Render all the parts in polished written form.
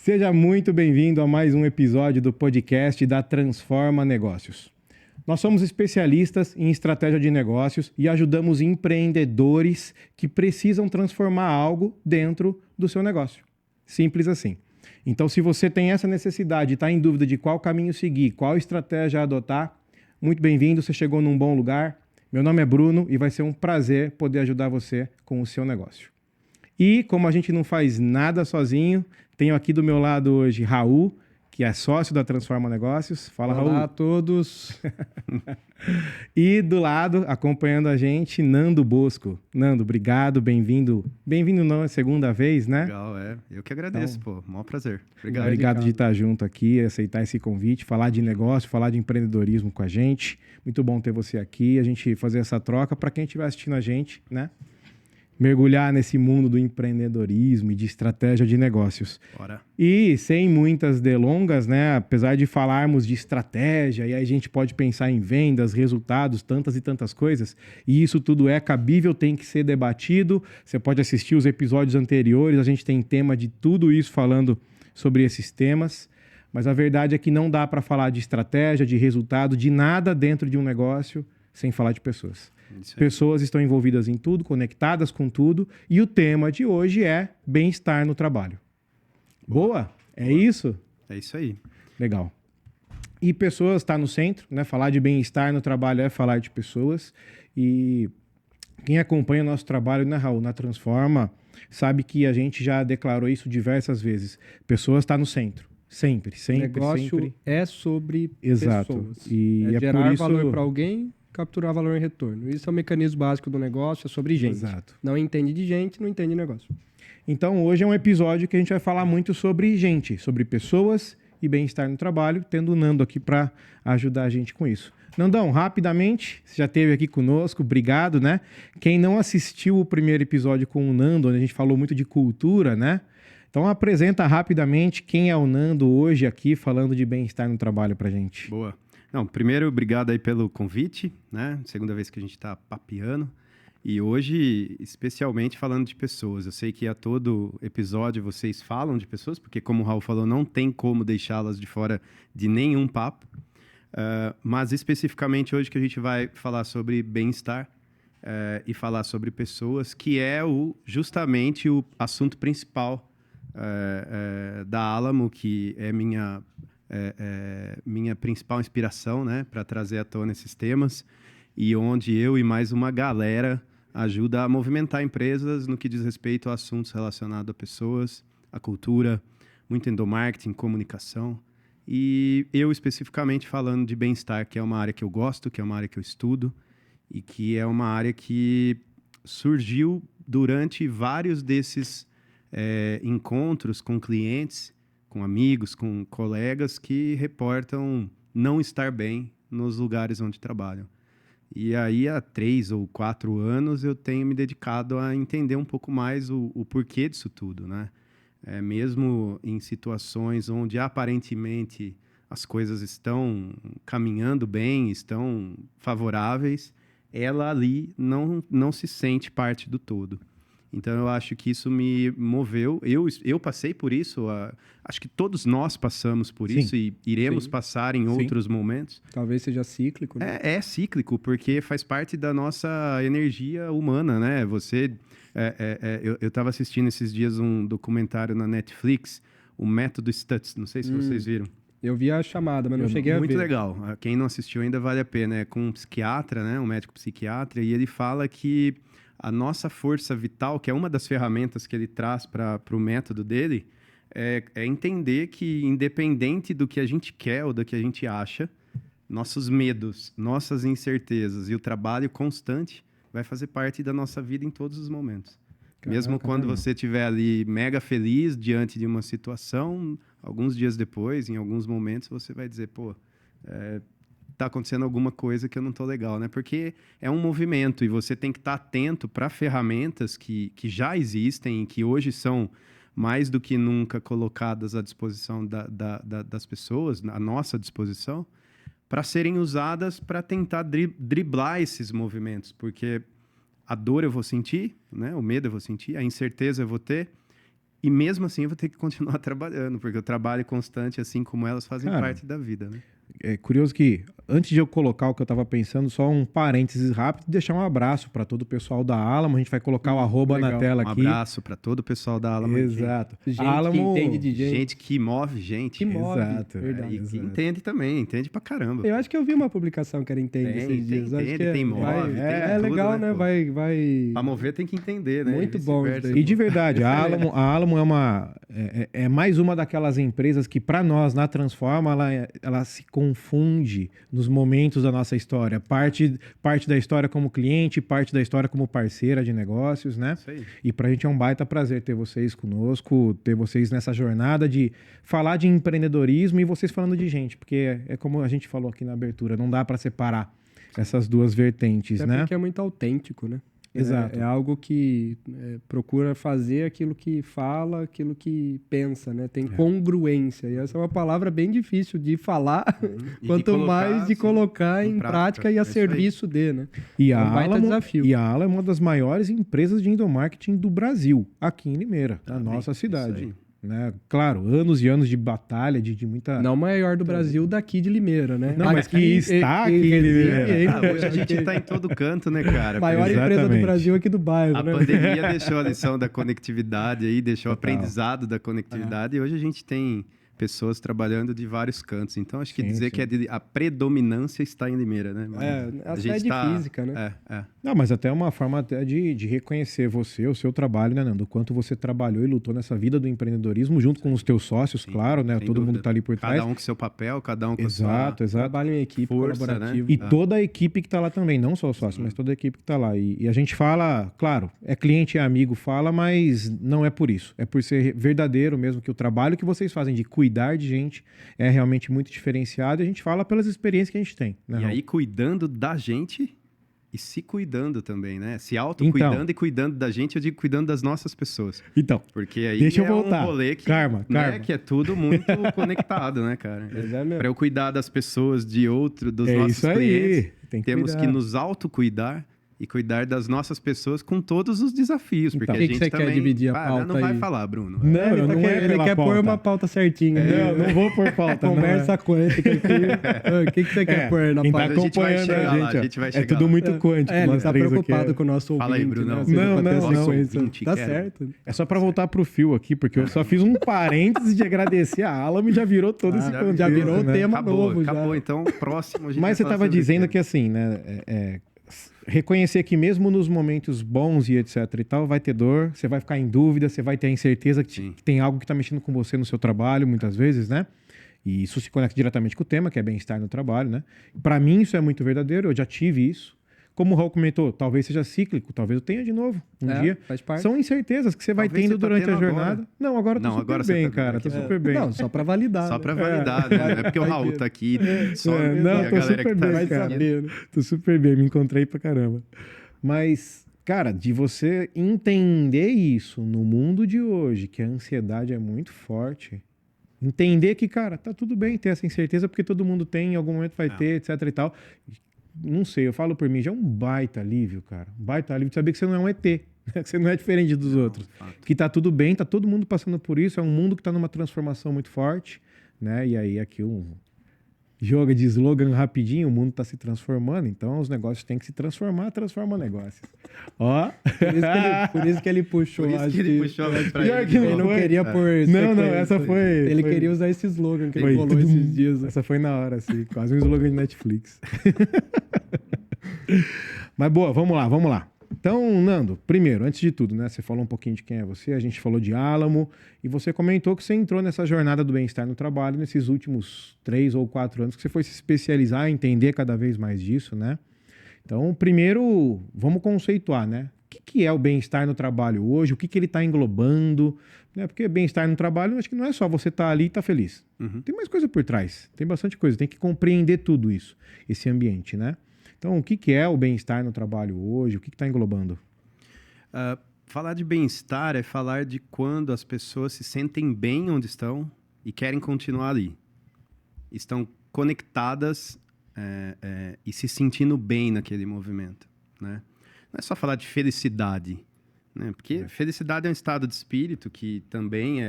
Seja muito bem-vindo a mais um episódio do podcast da Transforma Negócios. Nós somos especialistas em estratégia de negócios e ajudamos empreendedores que precisam transformar algo dentro do seu negócio. Simples assim. Então, se você tem essa necessidade e está em dúvida de qual caminho seguir, qual estratégia adotar, muito bem-vindo, você chegou num bom lugar. Meu nome é Bruno e vai ser um prazer poder ajudar você com o seu negócio. E como a gente não faz nada sozinho, tenho aqui do meu lado hoje Raul, que é sócio da Transforma Negócios. Fala, Raul. Olá a todos. E do lado, acompanhando a gente, Nando Bosco. Nando, obrigado, bem-vindo. Bem-vindo não, é a segunda vez, né? Legal, é. Eu que agradeço, Então, maior prazer. Obrigado de estar junto aqui, aceitar esse convite, falar de negócio, falar de empreendedorismo com a gente. Muito bom ter você aqui, a gente fazer essa troca para quem estiver assistindo a gente, né? Mergulhar nesse mundo do empreendedorismo e de estratégia de negócios. Bora. E sem muitas delongas, né? Apesar de falarmos de estratégia, e aí a gente pode pensar em vendas, resultados, tantas e tantas coisas, e isso tudo é cabível, tem que ser debatido. Você pode assistir os episódios anteriores, a gente tem tema de tudo isso falando sobre esses temas, mas a verdade é que não dá para falar de estratégia, de resultado, de nada dentro de um negócio sem falar de pessoas. Pessoas estão envolvidas em tudo, conectadas com tudo, e o tema de hoje é bem-estar no trabalho. Boa? É Boa. Isso? É isso aí. Legal. E pessoas está no centro, né? Falar de bem-estar no trabalho é falar de pessoas. E quem acompanha nosso trabalho, né, Raul, na Transforma, sabe que a gente já declarou isso diversas vezes. Pessoas está no centro. Sempre, sempre, Negócio sempre. é sobre Exato. pessoas. E é gerar por isso... valor para alguém, capturar valor em retorno. Isso é o mecanismo básico do negócio, é sobre gente. Exato. Não entende de gente, não entende de negócio. Então, hoje é um episódio que a gente vai falar muito sobre gente, sobre pessoas e bem-estar no trabalho, tendo o Nando aqui para ajudar a gente com isso. Nandão, rapidamente, você já esteve aqui conosco, obrigado, né? Quem não assistiu o primeiro episódio com o Nando, onde a gente falou muito de cultura, né? Então, apresenta rapidamente quem é o Nando hoje aqui, falando de bem-estar no trabalho pra gente. Boa. Não, primeiro, obrigado aí pelo convite, né? Segunda vez que a gente está papeando. E hoje, especialmente falando de pessoas. Eu sei que a todo episódio vocês falam de pessoas, porque como o Raul falou, não tem como deixá-las de fora de nenhum papo. Mas especificamente hoje que a gente vai falar sobre bem-estar e falar sobre pessoas, que é justamente o assunto principal da Alamo, que é minha principal inspiração, né, para trazer à tona esses temas, e onde eu e mais uma galera ajuda a movimentar empresas no que diz respeito a assuntos relacionados a pessoas, a cultura, muito endomarketing, comunicação, e eu especificamente falando de bem-estar, que é uma área que eu gosto, que é uma área que eu estudo, e que é uma área que surgiu durante vários desses encontros com clientes, com amigos, com colegas que reportam não estar bem nos lugares onde trabalham. E aí, há 3 ou 4 anos, eu tenho me dedicado a entender um pouco mais o porquê disso tudo, né? Mesmo em situações onde, aparentemente, as coisas estão caminhando bem, estão favoráveis, ela ali não se sente parte do todo. Então, eu acho que isso me moveu. Eu passei por isso, acho que todos nós passamos por isso e iremos passar em outros momentos. Talvez seja cíclico, né? É cíclico, porque faz parte da nossa energia humana, né? Eu estava assistindo esses dias um documentário na Netflix, o Método Stutz, não sei se vocês viram. Eu vi a chamada, mas não cheguei a ver. Muito legal. Quem não assistiu ainda vale a pena. É com um psiquiatra, né? Um médico psiquiatra, e ele fala que a nossa força vital, que é uma das ferramentas que ele traz para o método dele, é entender que, independente do que a gente quer ou do que a gente acha, nossos medos, nossas incertezas e o trabalho constante vai fazer parte da nossa vida em todos os momentos. Mesmo quando você estiver ali mega feliz diante de uma situação, alguns dias depois, em alguns momentos, você vai dizer, tá acontecendo alguma coisa que eu não tô legal, né? Porque é um movimento e você tem que estar atento para ferramentas que já existem e que hoje são mais do que nunca colocadas à disposição das pessoas, à nossa disposição, para serem usadas para tentar driblar esses movimentos, porque a dor eu vou sentir, né? O medo eu vou sentir, a incerteza eu vou ter, E mesmo assim eu vou ter que continuar trabalhando, porque o trabalho constante, assim como elas, fazem Cara, parte da vida, né? É curioso que, antes de eu colocar o que eu estava pensando, só um parênteses rápido e deixar um abraço para todo o pessoal da Alamo. A gente vai colocar o arroba na legal. tela Um aqui. abraço para todo o pessoal da Alamo. Exato. Gente que Alamo, entende de gente. Gente que move gente. Que move. Exato. Verdade. E que Exato. entende também, entende pra caramba. Eu acho que eu vi uma publicação que era Entende Tem, esses dias. tem, Acho que tem move, vai, tem é tudo, legal, né, né? pô? Vai. Pra mover tem que entender, né? Muito E bom vice-versa. isso daí. E de verdade, a Alamo é mais uma daquelas empresas que, para nós, na Transforma, ela se confunde nos momentos da nossa história. Parte da história como cliente, parte da história como parceira de negócios, né? Isso aí. E pra gente é um baita prazer ter vocês conosco, ter vocês nessa jornada de falar de empreendedorismo e vocês falando de gente, porque é como a gente falou aqui na abertura, não dá para separar essas duas vertentes, Até né? porque é muito autêntico, né? Exato. É algo que procura fazer aquilo que fala, aquilo que pensa, né? Tem congruência. E essa é uma palavra bem difícil de falar, E de quanto colocar, mais de assim, colocar em prática e a É isso aí. serviço de, né? E É a um baita Alamo, desafio. e a Alamo é uma das maiores empresas de endomarketing do Brasil, aqui em Limeira, na Também, nossa isso cidade. aí. Né? Claro, anos e anos de batalha, de muita... Não maior do Brasil daqui de Limeira, né? Não, mas que está aqui em Limeira. Hoje a gente tá em todo canto, né, cara? Maior Porque empresa do Exatamente. Brasil aqui do bairro, a né? pandemia deixou a lição da conectividade aí, deixou o Total. aprendizado da conectividade, e hoje a gente tem pessoas trabalhando de vários cantos. Então, acho que Sim, dizer sim. que a predominância está em Limeira, né? Mas Essa é de física, né? É. Não, mas até uma forma até de reconhecer você, o seu trabalho, né, Nando? O quanto você trabalhou e lutou nessa vida do empreendedorismo junto com os teus sócios, claro, né? Sem Todo mundo dúvida. tá ali por trás. Cada um com seu papel, cada um com Exato, exato. Trabalho em equipe, Força, colaborativo. né? E toda a equipe que tá lá também, não só o sócio, mas toda a equipe que tá lá. E a gente fala, claro, é cliente, é amigo, fala, mas não é por isso. É por ser verdadeiro mesmo, que o trabalho que vocês fazem de cuidar de gente é realmente muito diferenciado. E a gente fala pelas experiências que a gente tem. Né, E Raul? aí, cuidando da gente e se cuidando também, né? Se autocuidando Então. e cuidando da gente, eu digo cuidando das nossas pessoas. Então, Porque aí Deixa eu é voltar. um rolê que, Karma. que é tudo muito conectado, né, cara? Mas é mesmo. Para eu cuidar das pessoas dos é nossos isso aí. clientes, Tem que temos cuidar. que nos autocuidar e cuidar das nossas pessoas com todos os desafios. Porque Então. a O que gente você quer também... dividir a Ah, pauta não vai aí? falar, Bruno. Não, ele não é ele pela quer pôr pauta. uma pauta certinha. Não, né? não vou por pauta. não é. Conversa quântica aqui. O que você quer pôr na quem tá pauta? A gente vai acompanhando chegar a lá, gente, a gente vai é chegar tudo lá. muito quântico. Ele nós tá três aqui preocupado com o nosso ouvinte. Fala aí, Brunão. Né? Você Não, pra ter não, essa não. coisa. Ouvinte, Tá quero. certo. É só pra voltar pro fio aqui, porque eu só fiz um parênteses de agradecer a Alamo e já virou todo esse contexto. já virou o né? tema Acabou, novo já. acabou. Então, próximo a gente Mas você vai falar estava sobre dizendo o quê? que assim, né? Reconhecer que mesmo nos momentos bons e etc e tal, vai ter dor, você vai ficar em dúvida, você vai ter a incerteza Sim. que tem algo que está mexendo com você no seu trabalho, muitas vezes, né? E isso se conecta diretamente com o tema, que é bem-estar no trabalho, né? Para mim isso é muito verdadeiro, eu já tive isso. Como o Raul comentou, talvez seja cíclico, talvez eu tenha de novo um dia. Faz parte. São incertezas que você vai Talvez tendo você tá durante a tendo jornada. agora. Não, agora eu tô Não, super agora você bem, tá cara. Tô aqui. super bem. Não, só pra validar. Só né? pra validar, né? Não é porque o Raul tá aqui, só Não, e a tô galera super que tá bem, Vai cara. saber, né? Tô super bem, me encontrei pra caramba. Mas, cara, de você entender isso no mundo de hoje, que a ansiedade é muito forte, entender que, cara, tá tudo bem ter essa incerteza, porque todo mundo tem, em algum momento vai ter, etc e tal. Não sei, eu falo por mim, já é um baita alívio, cara. Um baita alívio de saber que você não é um ET, né? Que você não é diferente dos outros. fato. Que tá tudo bem, tá todo mundo passando por isso, é um mundo que tá numa transformação muito forte, né? E aí aqui um jogo de slogan rapidinho, o mundo está se transformando, então os negócios têm que se transforma negócios. Ó. Por isso que ele puxou. Por isso acho que ele puxou pra Pior ele. que Ele não foi. queria pôr Não, sequência. essa foi- Ele foi- queria usar esse slogan que Foi. ele falou esses dias. Essa foi na hora, assim, quase um slogan de Netflix. Mas boa, vamos lá. Então, Nando, primeiro, antes de tudo, né? Você falou um pouquinho de quem é você, a gente falou de Alamo, e você comentou que você entrou nessa jornada do bem-estar no trabalho nesses últimos 3 ou 4 anos, que você foi se especializar, entender cada vez mais disso, né? Então, primeiro, vamos conceituar, né? O que é o bem-estar no trabalho hoje? O que ele está englobando? Né? Porque bem-estar no trabalho, acho que não é só você estar ali e estar feliz. Uhum. Tem mais coisa por trás. Tem bastante coisa. Tem que compreender tudo isso, esse ambiente, né? Então, o que é o bem-estar no trabalho hoje? O que está englobando? Falar de bem-estar é falar de quando as pessoas se sentem bem onde estão e querem continuar ali. Estão conectadas e se sentindo bem naquele movimento, né? Não é só falar de felicidade, né? Porque felicidade é um estado de espírito que também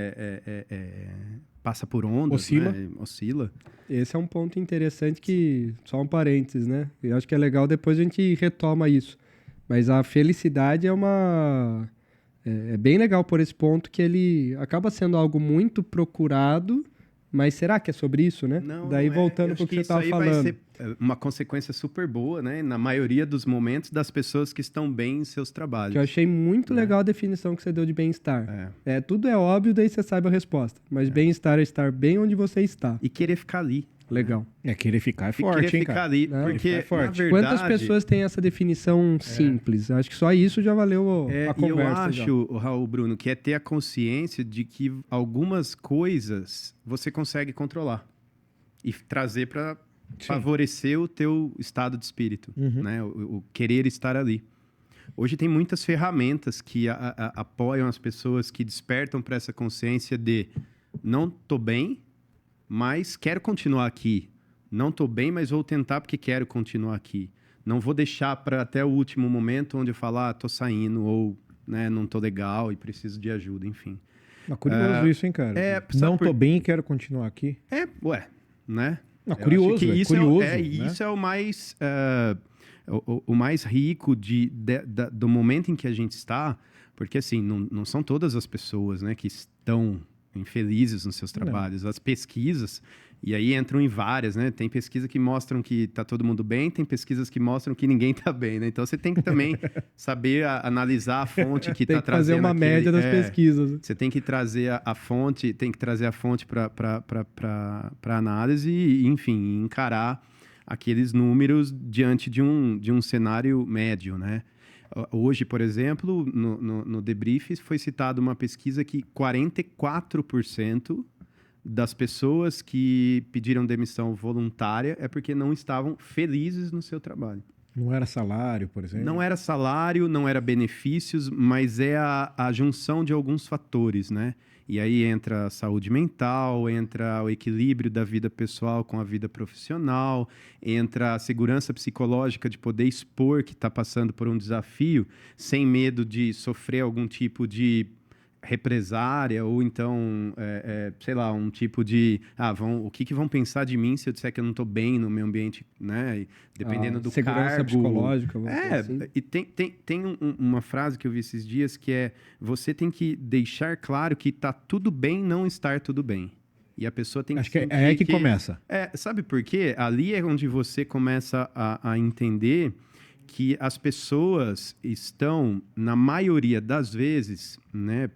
passa por ondas, Oscila. né? Oscila. Esse é um ponto interessante que, só um parênteses, né? Eu acho que é legal, depois a gente retoma isso. Mas a felicidade é bem legal por esse ponto que ele acaba sendo algo muito procurado, mas será que é sobre isso, né? Daí voltando para o que você estava falando. Vai ser uma consequência super boa, né? Na maioria dos momentos das pessoas que estão bem em seus trabalhos. Que eu achei muito legal a definição que você deu de bem-estar. Tudo é óbvio, daí você sabe a resposta. Mas bem-estar é estar bem onde você está. E querer ficar ali. Legal. Querer ficar é forte, querer ficar cara? ali, Não, porque, é forte. na verdade... Quantas pessoas têm essa definição simples? Acho que só isso já valeu a E eu conversa. acho, Raul, Bruno, que é ter a consciência de que algumas coisas você consegue controlar e trazer para favorecer o teu estado de espírito, né? O querer estar ali. Hoje tem muitas ferramentas que apoiam as pessoas, que despertam para essa consciência de não tô bem, mas quero continuar aqui. Não tô bem, mas vou tentar porque quero continuar aqui. Não vou deixar para até o último momento onde eu falar, tô saindo, ou né, não tô legal e preciso de ajuda, enfim. Curioso isso, hein, cara? Não tô bem e quero continuar aqui. Né? Curioso, que isso curioso. né? Isso é o mais... o mais rico do momento em que a gente está, porque assim, não são todas as pessoas, né, que estão infelizes nos seus trabalhos. As pesquisas, e aí entram em várias, né? Tem pesquisas que mostram que tá todo mundo bem, tem pesquisas que mostram que ninguém tá bem, né? Então você tem que também saber analisar a fonte que tá trazendo. Tem que fazer uma média das pesquisas. Você tem que trazer a fonte, para análise e, enfim, encarar aqueles números diante de um cenário médio, né? Hoje, por exemplo, no debrief foi citada uma pesquisa que 44% das pessoas que pediram demissão voluntária é porque não estavam felizes no seu trabalho. Não era salário, por exemplo? Não era salário, não era benefícios, mas é a junção de alguns fatores, né? E aí entra a saúde mental, entra o equilíbrio da vida pessoal com a vida profissional, entra a segurança psicológica de poder expor que está passando por um desafio sem medo de sofrer algum tipo de represária ou então, sei lá, um tipo de... o que vão pensar de mim se eu disser que eu não estou bem no meu ambiente, né? E dependendo do segurança cargo... psicológica. Assim. E tem uma frase que eu vi esses dias que é: você tem que deixar claro que está tudo bem não estar tudo bem. E a pessoa tem que... Acho que é aí que começa. Sabe por quê? Ali é onde você começa a entender que as pessoas estão, na maioria das vezes, né,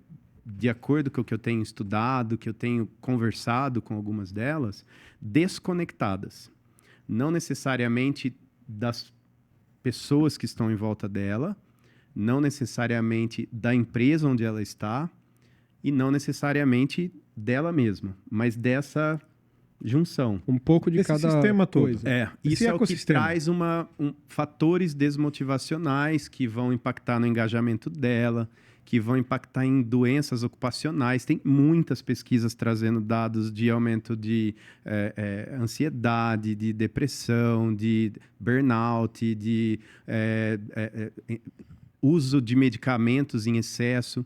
de acordo com o que eu tenho estudado, que eu tenho conversado com algumas delas, desconectadas. Não necessariamente das pessoas que estão em volta dela, não necessariamente da empresa onde ela está e não necessariamente dela mesma, mas dessa junção. Um pouco de cada sistema todo. coisa. Isso é o que traz fatores desmotivacionais que vão impactar no engajamento dela, que vão impactar em doenças ocupacionais. Tem muitas pesquisas trazendo dados de aumento de ansiedade, de depressão, de burnout, de uso de medicamentos em excesso,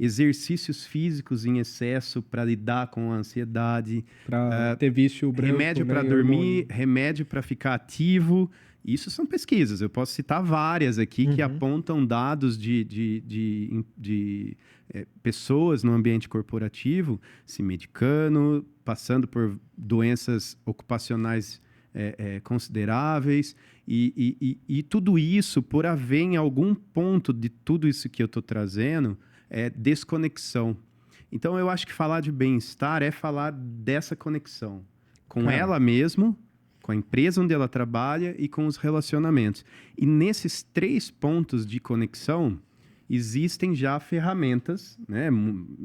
exercícios físicos em excesso para lidar com a ansiedade. Para ter vício branco, remédio para dormir, remédio para ficar ativo. Isso são pesquisas. Eu posso citar várias aqui que apontam dados de pessoas no ambiente corporativo se medicando, passando por doenças ocupacionais consideráveis. E tudo isso, por haver em algum ponto de tudo isso que eu estou trazendo, é desconexão. Então, eu acho que falar de bem-estar é falar dessa conexão com ela mesma, com a empresa onde ela trabalha e com os relacionamentos. E nesses 3 pontos de conexão, existem já ferramentas, né?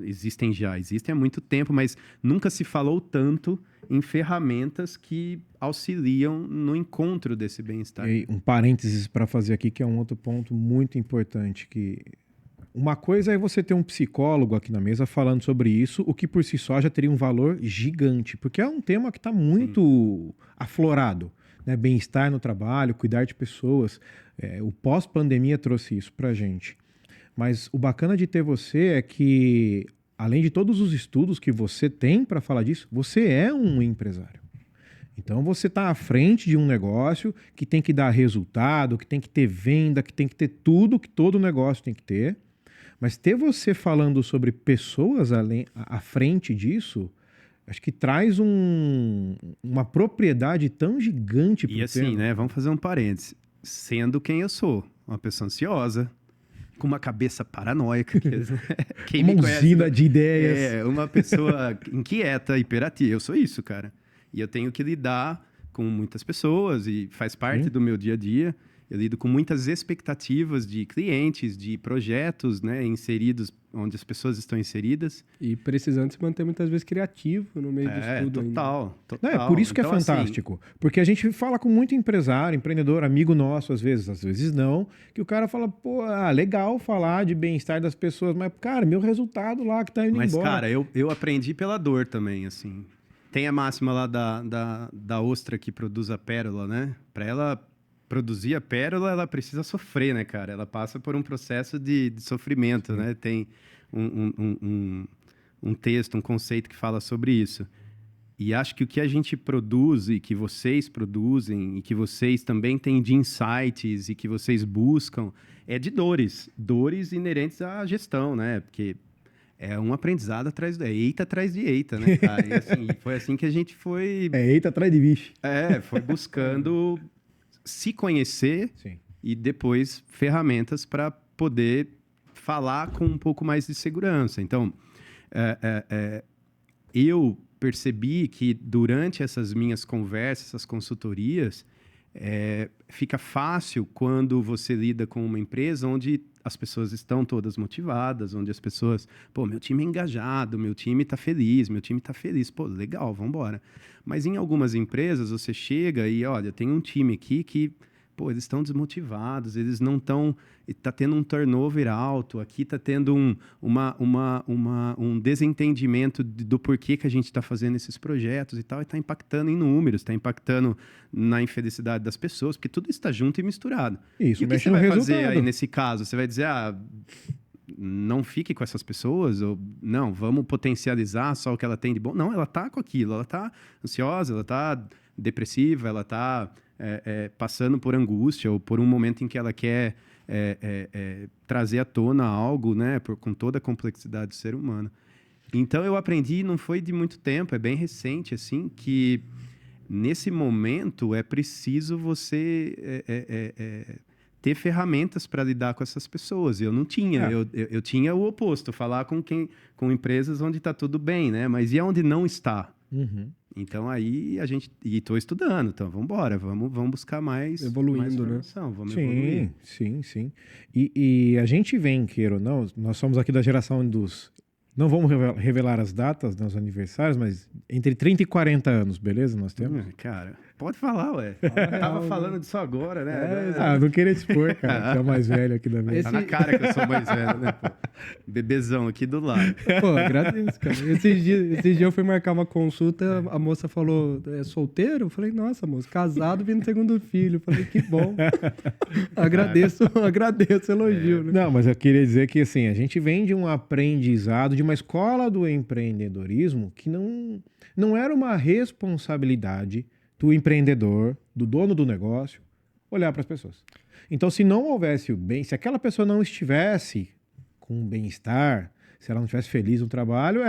Existem há muito tempo, mas nunca se falou tanto em ferramentas que auxiliam no encontro desse bem-estar. E um parênteses para fazer aqui, que é um outro ponto muito importante, que uma coisa é você ter um psicólogo aqui na mesa falando sobre isso, o que por si só já teria um valor gigante, porque é um tema que está muito aflorado, né? Bem-estar no trabalho, cuidar de pessoas. O pós-pandemia trouxe isso para a gente. Mas o bacana de ter você é que, além de todos os estudos que você tem para falar disso, você é um empresário. Então você está à frente de um negócio que tem que dar resultado, que tem que ter venda, que tem que ter tudo que todo negócio tem que ter. Mas ter você falando sobre pessoas à frente disso, acho que traz uma propriedade tão gigante para o E assim, né? Vamos fazer um parênteses. Sendo quem eu sou, uma pessoa ansiosa, com uma cabeça paranoica. Quem uma me conhece, usina de ideias. é uma pessoa inquieta, hiperativa. Eu sou isso, cara. E eu tenho que lidar com muitas pessoas e faz parte do meu dia a dia. Eu lido com muitas expectativas de clientes, de projetos, né, inseridos, onde as pessoas estão inseridas. E precisando se manter muitas vezes criativo no meio disso tudo ainda. Total. Não, é por isso que Então, é fantástico. Porque a gente fala com muito empresário, empreendedor, amigo nosso, às vezes não, que o cara fala, pô, legal falar de bem-estar das pessoas, mas, cara, meu resultado lá que tá indo embora. Mas, cara, eu aprendi pela dor também, assim. Tem a máxima lá da ostra que produz a pérola, né? Para ela produzir a pérola, ela precisa sofrer, né, cara? Ela passa por um processo de sofrimento, né? Tem um texto, um conceito que fala sobre isso. E acho que o que a gente produz e que vocês produzem e que vocês também têm de insights e que vocês buscam é de dores. Dores inerentes à gestão, né? Porque é um aprendizado atrás do... É eita atrás de eita, né, cara? E assim, foi assim que a gente foi... É eita atrás de bicho. foi buscando se conhecer e depois ferramentas para poder falar com um pouco mais de segurança. Então, eu percebi que durante essas minhas conversas, essas consultorias, fica fácil quando você lida com uma empresa onde as pessoas estão todas motivadas, onde as pessoas... Pô, meu time é engajado, meu time está feliz, meu time está feliz. Pô, legal, vamos embora. Mas em algumas empresas, você chega e, olha, tem um time aqui que... Pô, eles estão desmotivados, eles não estão... Está tendo um turnover alto, aqui está tendo um desentendimento do porquê que a gente está fazendo esses projetos e tal, e está impactando em números, está impactando na infelicidade das pessoas, porque tudo está junto e misturado. Isso, e o que mexe você no vai resultado. fazer aí nesse caso? Você vai dizer, não fique com essas pessoas, ou não, vamos potencializar só o que ela tem de bom. Não, ela está com aquilo, ela está ansiosa, ela está depressiva, ela está passando por angústia ou por um momento em que ela quer trazer à tona algo, né, com toda a complexidade do ser humano. Então eu aprendi, não foi de muito tempo, é bem recente, assim, que nesse momento é preciso você ter ferramentas para lidar com essas pessoas. Eu não tinha, eu tinha o oposto, falar com empresas onde está tudo bem, né? Mas e onde não está? Uhum. Então aí a gente... E estou estudando, então vamos embora, vamos buscar mais... Evoluindo, mais né? Vamos evoluir. Sim. E a gente vem, queira ou não, nós somos aqui da geração dos... Não vamos revelar as datas dos aniversários, mas entre 30 e 40 anos, beleza? Nós temos. Cara, pode falar, ué. Tava falando disso agora, né? Não queria te expor, cara, que é o mais velho aqui da mesa. Tá na cara que eu sou mais velho, né? Pô? Bebezão aqui do lado. Pô, agradeço, cara. Esses dias eu fui marcar uma consulta, a moça falou, é solteiro? Eu falei, nossa, moça, casado, vindo segundo filho. Eu falei, que bom. agradeço o elogio. Né? Não, mas eu queria dizer que, assim, a gente vem de um aprendizado, de uma escola do empreendedorismo que não era uma responsabilidade do empreendedor, do dono do negócio, olhar para as pessoas. Então, se não houvesse o bem, se aquela pessoa não estivesse com bem-estar, se ela não estivesse feliz no trabalho,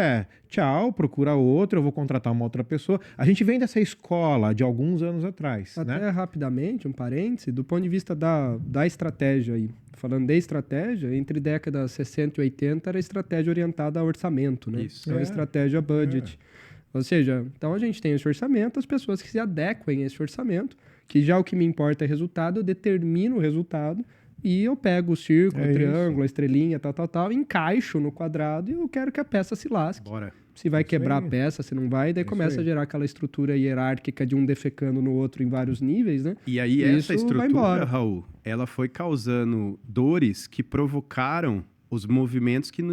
tchau, procura outro, eu vou contratar uma outra pessoa. A gente vem dessa escola de alguns anos atrás. Até rapidamente, um parêntese, do ponto de vista da estratégia aí. Falando de estratégia, entre décadas 60 e 80 era estratégia orientada a orçamento, né? Isso. Então, estratégia budget. Ou seja, então a gente tem esse orçamento, as pessoas que se adequem a esse orçamento, que já o que me importa é resultado, eu determino o resultado e eu pego o círculo, o triângulo, a estrelinha, tal, encaixo no quadrado e eu quero que a peça se lasque. Bora. Se vai quebrar a peça, se não vai, daí começa a gerar aquela estrutura hierárquica de um defecando no outro em vários níveis, né? E aí essa estrutura, Raul, ela foi causando dores que provocaram os movimentos que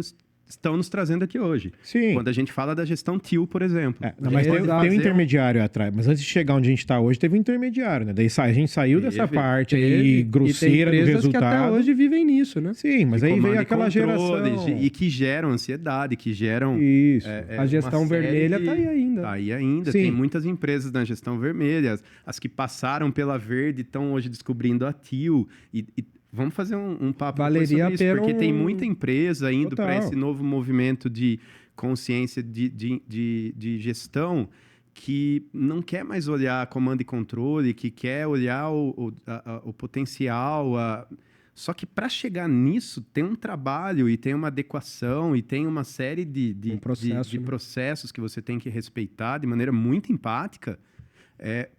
estão nos trazendo aqui hoje. Sim. Quando a gente fala da gestão TIL, por exemplo. Mas tem um intermediário atrás. Mas antes de chegar onde a gente está hoje, teve um intermediário, né? Daí a gente saiu dessa parte aí grosseira do resultado. Que até hoje vivem nisso, né? Sim, mas aí veio aquela geração... E que geram ansiedade, que geram... Isso. A gestão vermelha está aí ainda. Está aí ainda. Sim. Tem muitas empresas na gestão vermelha. As que passaram pela verde estão hoje descobrindo a TIL. Vamos fazer um papo Valeria sobre isso, porque tem muita empresa indo para esse novo movimento de consciência de gestão que não quer mais olhar comando e controle, que quer olhar o potencial. Só que para chegar nisso tem um trabalho e tem uma adequação e tem uma série de processos que você tem que respeitar de maneira muito empática.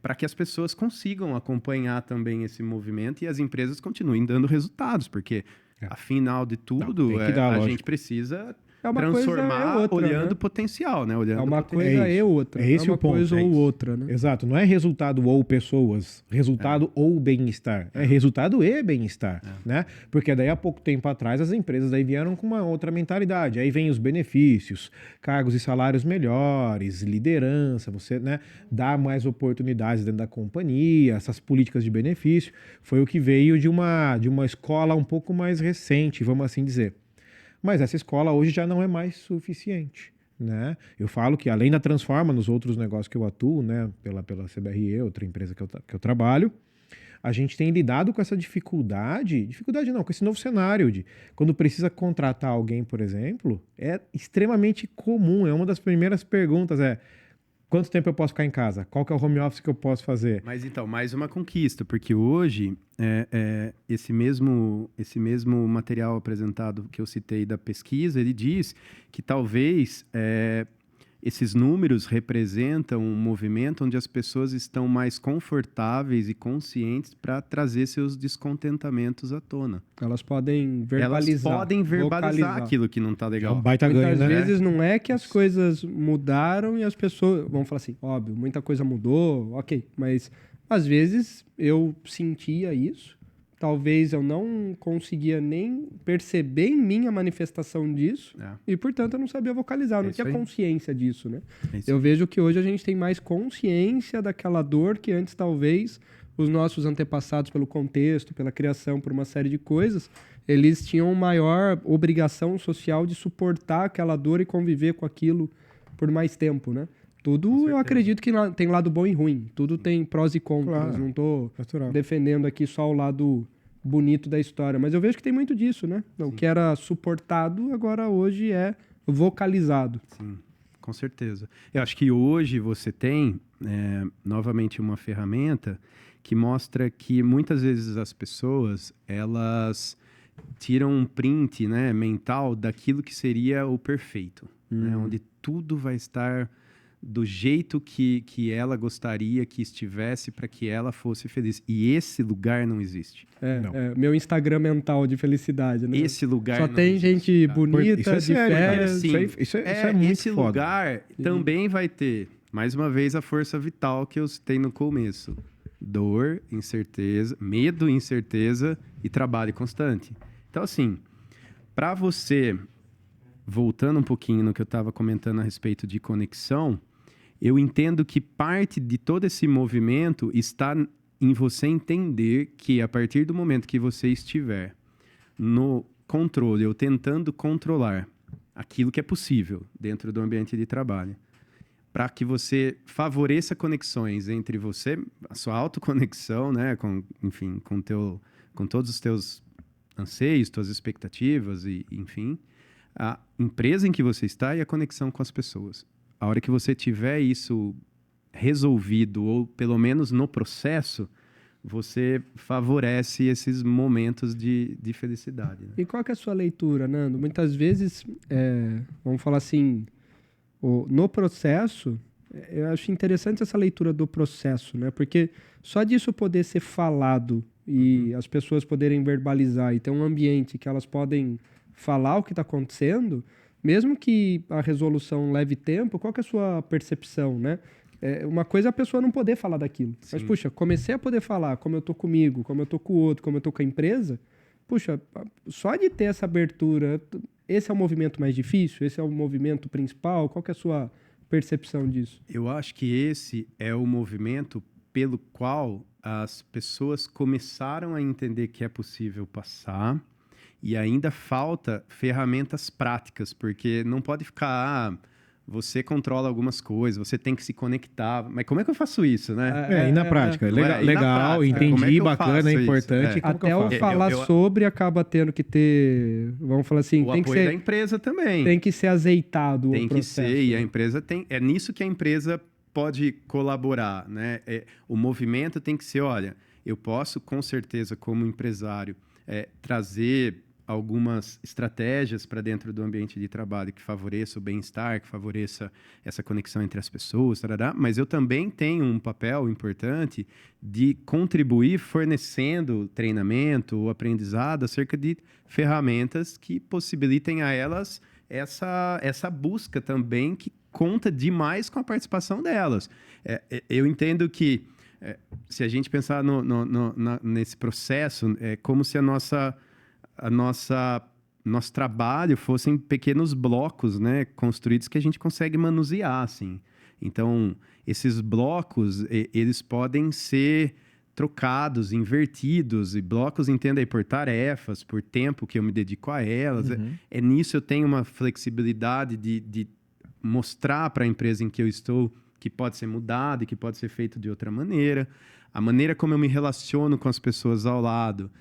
Para que as pessoas consigam acompanhar também esse movimento e as empresas continuem dando resultados, porque, afinal de tudo, a gente precisa transformar olhando potencial, né? Olhando uma coisa e outra. É esse uma o ponto. Coisa ou outra, né? Exato. Não é resultado ou pessoas, resultado ou bem-estar. É resultado e bem-estar, né? Porque daí, há pouco tempo atrás, as empresas daí vieram com uma outra mentalidade. Aí vem os benefícios, cargos e salários melhores, liderança, você, né, dá mais oportunidades dentro da companhia, essas políticas de benefício. Foi o que veio de uma escola um pouco mais recente, vamos assim dizer. Mas essa escola hoje já não é mais suficiente, né? Eu falo que além da Transforma, nos outros negócios que eu atuo, né, pela CBRE, outra empresa que eu trabalho, a gente tem lidado com essa dificuldade não, com esse novo cenário de quando precisa contratar alguém, por exemplo, é extremamente comum, é uma das primeiras perguntas, quanto tempo eu posso ficar em casa? Qual que é o home office que eu posso fazer? Mas então, mais uma conquista, porque hoje esse mesmo material apresentado que eu citei da pesquisa, ele diz que talvez esses números representam um movimento onde as pessoas estão mais confortáveis e conscientes para trazer seus descontentamentos à tona. Elas podem verbalizar aquilo que não está legal. É um baita ganho, Muitas né? vezes não é que as coisas mudaram e as pessoas vão falar assim, óbvio, muita coisa mudou, ok, mas às vezes eu sentia isso, talvez eu não conseguia nem perceber em mim a manifestação disso e, portanto, eu não sabia vocalizar, eu não tinha consciência disso, né? Eu vejo que hoje a gente tem mais consciência daquela dor que antes, talvez, os nossos antepassados, pelo contexto, pela criação, por uma série de coisas, eles tinham maior obrigação social de suportar aquela dor e conviver com aquilo por mais tempo, né? Tudo eu acredito que tem lado bom e ruim. Tudo tem prós e contras. Claro. Não estou defendendo aqui só o lado bonito da história. Mas eu vejo que tem muito disso, né? O que era suportado, agora hoje é vocalizado. Sim, com certeza. Eu acho que hoje você tem, novamente, uma ferramenta que mostra que muitas vezes as pessoas, elas tiram um print, né, mental daquilo que seria o perfeito. Né? Onde tudo vai estar do jeito que ela gostaria que estivesse para que ela fosse feliz. E esse lugar não existe. Meu Instagram mental de felicidade, né? Esse lugar só não tem existe, gente cara. bonita, Isso é de sério, cara. férias. Isso é muito esse foda. lugar também vai ter, mais uma vez, a força vital que eu citei no começo. Dor, incerteza, medo, incerteza e trabalho constante. Então, assim, para você, voltando um pouquinho no que eu estava comentando a respeito de conexão, eu entendo que parte de todo esse movimento está em você entender que, a partir do momento que você estiver no controle ou tentando controlar aquilo que é possível dentro do ambiente de trabalho, para que você favoreça conexões entre você, a sua autoconexão, né, com todos os teus anseios, tuas expectativas e, enfim, a empresa em que você está e a conexão com as pessoas. A hora que você tiver isso resolvido, ou pelo menos no processo, você favorece esses momentos de felicidade. Né? E qual que é a sua leitura, Nando? Muitas vezes, vamos falar assim, no processo, eu acho interessante essa leitura do processo, né? Porque só disso poder ser falado e as pessoas poderem verbalizar e ter um ambiente que elas podem falar o que está acontecendo, mesmo que a resolução leve tempo, qual que é a sua percepção, né? Uma coisa é a pessoa não poder falar daquilo. Sim. Mas, puxa, comecei a poder falar como eu tô comigo, como eu tô com o outro, como eu tô com a empresa, puxa, só de ter essa abertura, esse é o movimento mais difícil? Esse é o movimento principal? Qual que é a sua percepção disso? Eu acho que esse é o movimento pelo qual as pessoas começaram a entender que é possível passar e ainda falta ferramentas práticas, porque não pode ficar... você controla algumas coisas, você tem que se conectar. Mas como é que eu faço isso, né? E na prática? Legal, entendi, bacana, é importante. Até eu falar sobre acaba tendo que ter, vamos falar assim, o tem apoio que ser da empresa também. Tem que ser azeitado tem o processo. Tem que ser, e a empresa tem... É nisso que a empresa pode colaborar, né? O movimento tem que ser, olha, eu posso, com certeza, como empresário, trazer algumas estratégias para dentro do ambiente de trabalho que favoreça o bem-estar, que favoreça essa conexão entre as pessoas, mas eu também tenho um papel importante de contribuir fornecendo treinamento ou aprendizado acerca de ferramentas que possibilitem a elas essa busca também, que conta demais com a participação delas. Eu entendo que, se a gente pensar nesse processo, é como se nosso trabalho fossem pequenos blocos, né, construídos que a gente consegue manusear, assim. Então, esses blocos, eles podem ser trocados, invertidos, e blocos, entenda aí, por tarefas, por tempo que eu me dedico a elas. Uhum. Nisso eu tenho uma flexibilidade de mostrar para a empresa em que eu estou que pode ser mudado e que pode ser feito de outra maneira. A maneira como eu me relaciono com as pessoas ao lado,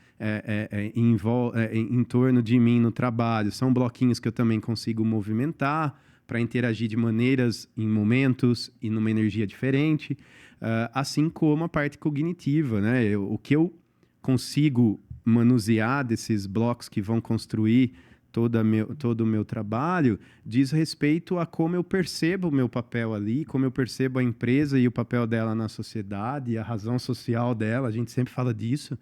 em torno de mim no trabalho, são bloquinhos que eu também consigo movimentar para interagir de maneiras, em momentos e numa energia diferente, assim como a parte cognitiva, né? O que eu consigo manusear desses blocos que vão construir todo o meu trabalho diz respeito a como eu percebo o meu papel ali, como eu percebo a empresa e o papel dela na sociedade, a razão social dela, a gente sempre fala disso.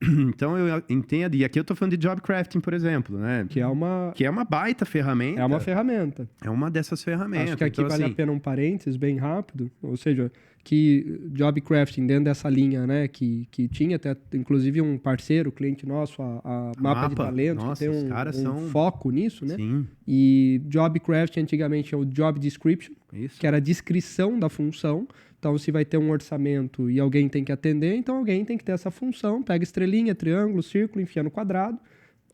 Então eu entendo, e aqui eu estou falando de job crafting, por exemplo, né? Que é uma baita ferramenta. É uma ferramenta. É uma dessas ferramentas. Acho que aqui vale a pena um parênteses bem rápido, ou seja, que job crafting dentro dessa linha, né, que tinha até inclusive um parceiro, cliente nosso, a Mapa de Talentos, nossa, que tem um foco nisso, né? Sim. E job crafting antigamente é o job description, Isso. que era a descrição da função. Então, se vai ter um orçamento e alguém tem que atender, então alguém tem que ter essa função, pega estrelinha, triângulo, círculo, enfia no quadrado,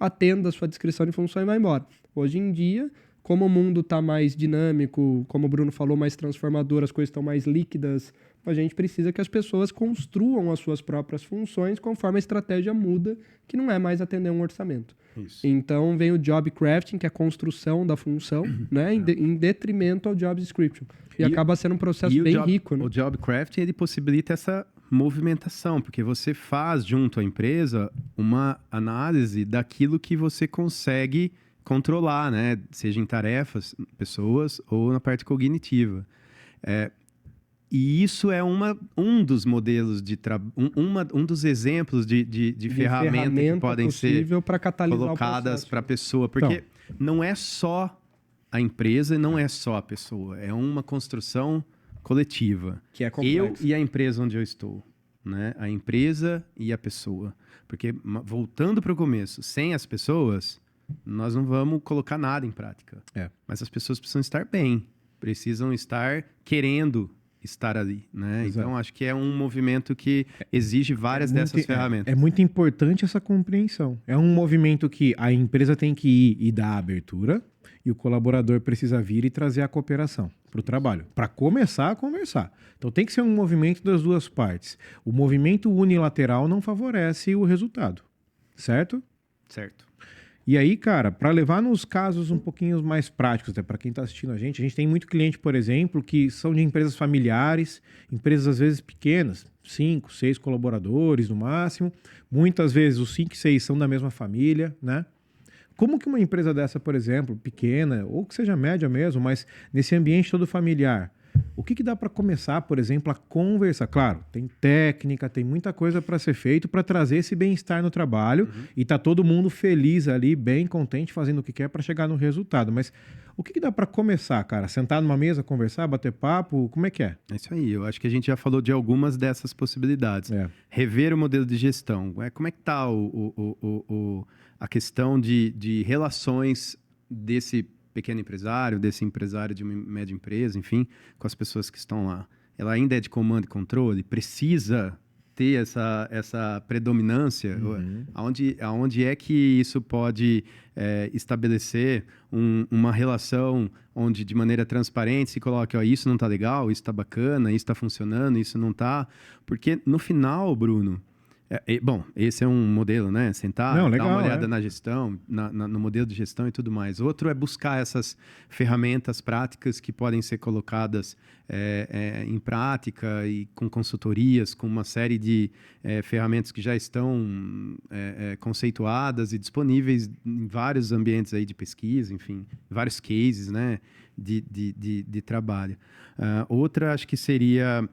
atenda a sua descrição de função e vai embora. Hoje em dia, como o mundo está mais dinâmico, como o Bruno falou, mais transformador, as coisas estão mais líquidas, a gente precisa que as pessoas construam as suas próprias funções conforme a estratégia muda, que não é mais atender um orçamento. Isso. Então, vem o job crafting, que é a construção da função, né, em detrimento ao job description. E acaba sendo um processo bem rico. Né? O job crafting, ele possibilita essa movimentação, porque você faz junto à empresa uma análise daquilo que você consegue controlar, né? Seja em tarefas, pessoas ou na parte cognitiva. E isso é um dos modelos de um dos exemplos de ferramenta que podem ser colocadas para a pessoa. Porque não é só a empresa e não é só a pessoa. É uma construção coletiva. Que é complexo. Eu e a empresa onde eu estou. Né? A empresa e a pessoa. Porque, voltando para o começo, sem as pessoas, nós não vamos colocar nada em prática. Mas as pessoas precisam estar bem. Precisam estar querendo estar ali, né? Então, acho que é um movimento que exige várias dessas ferramentas. É muito importante essa compreensão. É um movimento que a empresa tem que ir e dar a abertura e o colaborador precisa vir e trazer a cooperação para o trabalho, para começar a conversar. Então, tem que ser um movimento das duas partes. O movimento unilateral não favorece o resultado, certo? Certo. E aí, cara, para levar nos casos um pouquinho mais práticos, até para quem está assistindo a gente tem muito cliente, por exemplo, que são de empresas familiares, empresas às vezes pequenas, 5, 6 colaboradores no máximo. Muitas vezes os 5 e 6 são da mesma família, né? Como que uma empresa dessa, por exemplo, pequena, ou que seja média mesmo, mas nesse ambiente todo familiar, O que dá para começar, por exemplo, a conversar? Claro, tem técnica, tem muita coisa para ser feito para trazer esse bem-estar no trabalho e tá todo mundo feliz ali, bem contente, fazendo o que quer para chegar no resultado. Mas o que dá para começar, cara? Sentar numa mesa, conversar, bater papo? Como é que é? É isso aí. Eu acho que a gente já falou de algumas dessas possibilidades. Rever o modelo de gestão. Como é que está a questão de relações desse pequeno empresário, desse empresário de uma média empresa, enfim, com as pessoas que estão lá? Ela ainda é de comando e controle? Precisa ter essa predominância? Aonde é que isso pode estabelecer uma relação onde, de maneira transparente, se coloque, isso não está legal, isso está bacana, isso está funcionando, isso não está? Porque, no final, Bruno, bom, esse é um modelo, né? Sentar, dar uma olhada na gestão, no modelo de gestão e tudo mais. Outro é buscar essas ferramentas práticas que podem ser colocadas em prática e com consultorias, com uma série de ferramentas que já estão conceituadas e disponíveis em vários ambientes aí de pesquisa, enfim, vários cases, né, de trabalho. Outra, acho que seria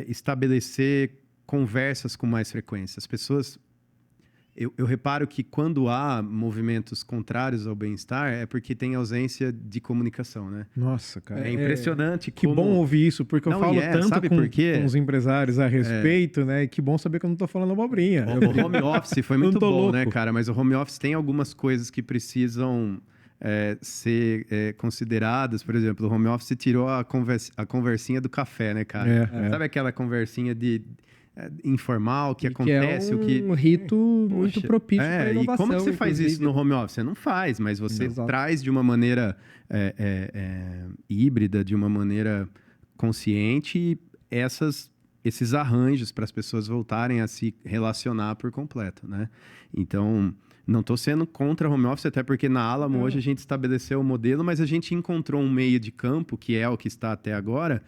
estabelecer conversas com mais frequência. As pessoas... Eu reparo que quando há movimentos contrários ao bem-estar é porque tem ausência de comunicação, né? Nossa, cara. É impressionante que bom ouvir isso, porque eu falo tanto com os empresários a respeito, né? E que bom saber que eu não estou falando abobrinha. O home office foi muito bom, louco, né, cara? Mas o home office tem algumas coisas que precisam ser consideradas. Por exemplo, o home office tirou a conversinha do café, né, cara? Sabe aquela conversinha informal que acontece, que é um rito muito propício para inovação. E como que você faz isso no home office? Você não faz, mas você traz de uma maneira híbrida, de uma maneira consciente, esses arranjos para as pessoas voltarem a se relacionar por completo, né? Então, não estou sendo contra home office, até porque na Alamo hoje a gente estabeleceu o modelo, mas a gente encontrou um meio de campo, que é o que está até agora,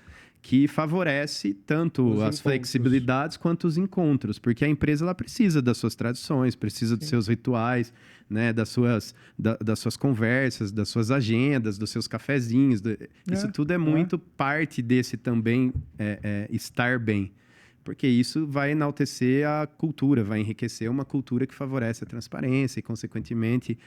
que favorece tanto as flexibilidades quanto os encontros, porque a empresa ela precisa das suas tradições, precisa dos seus rituais, né, das suas conversas, das suas agendas, dos seus cafezinhos. Isso tudo é muito parte desse também estar bem, porque isso vai enaltecer a cultura, vai enriquecer uma cultura que favorece a transparência e, consequentemente,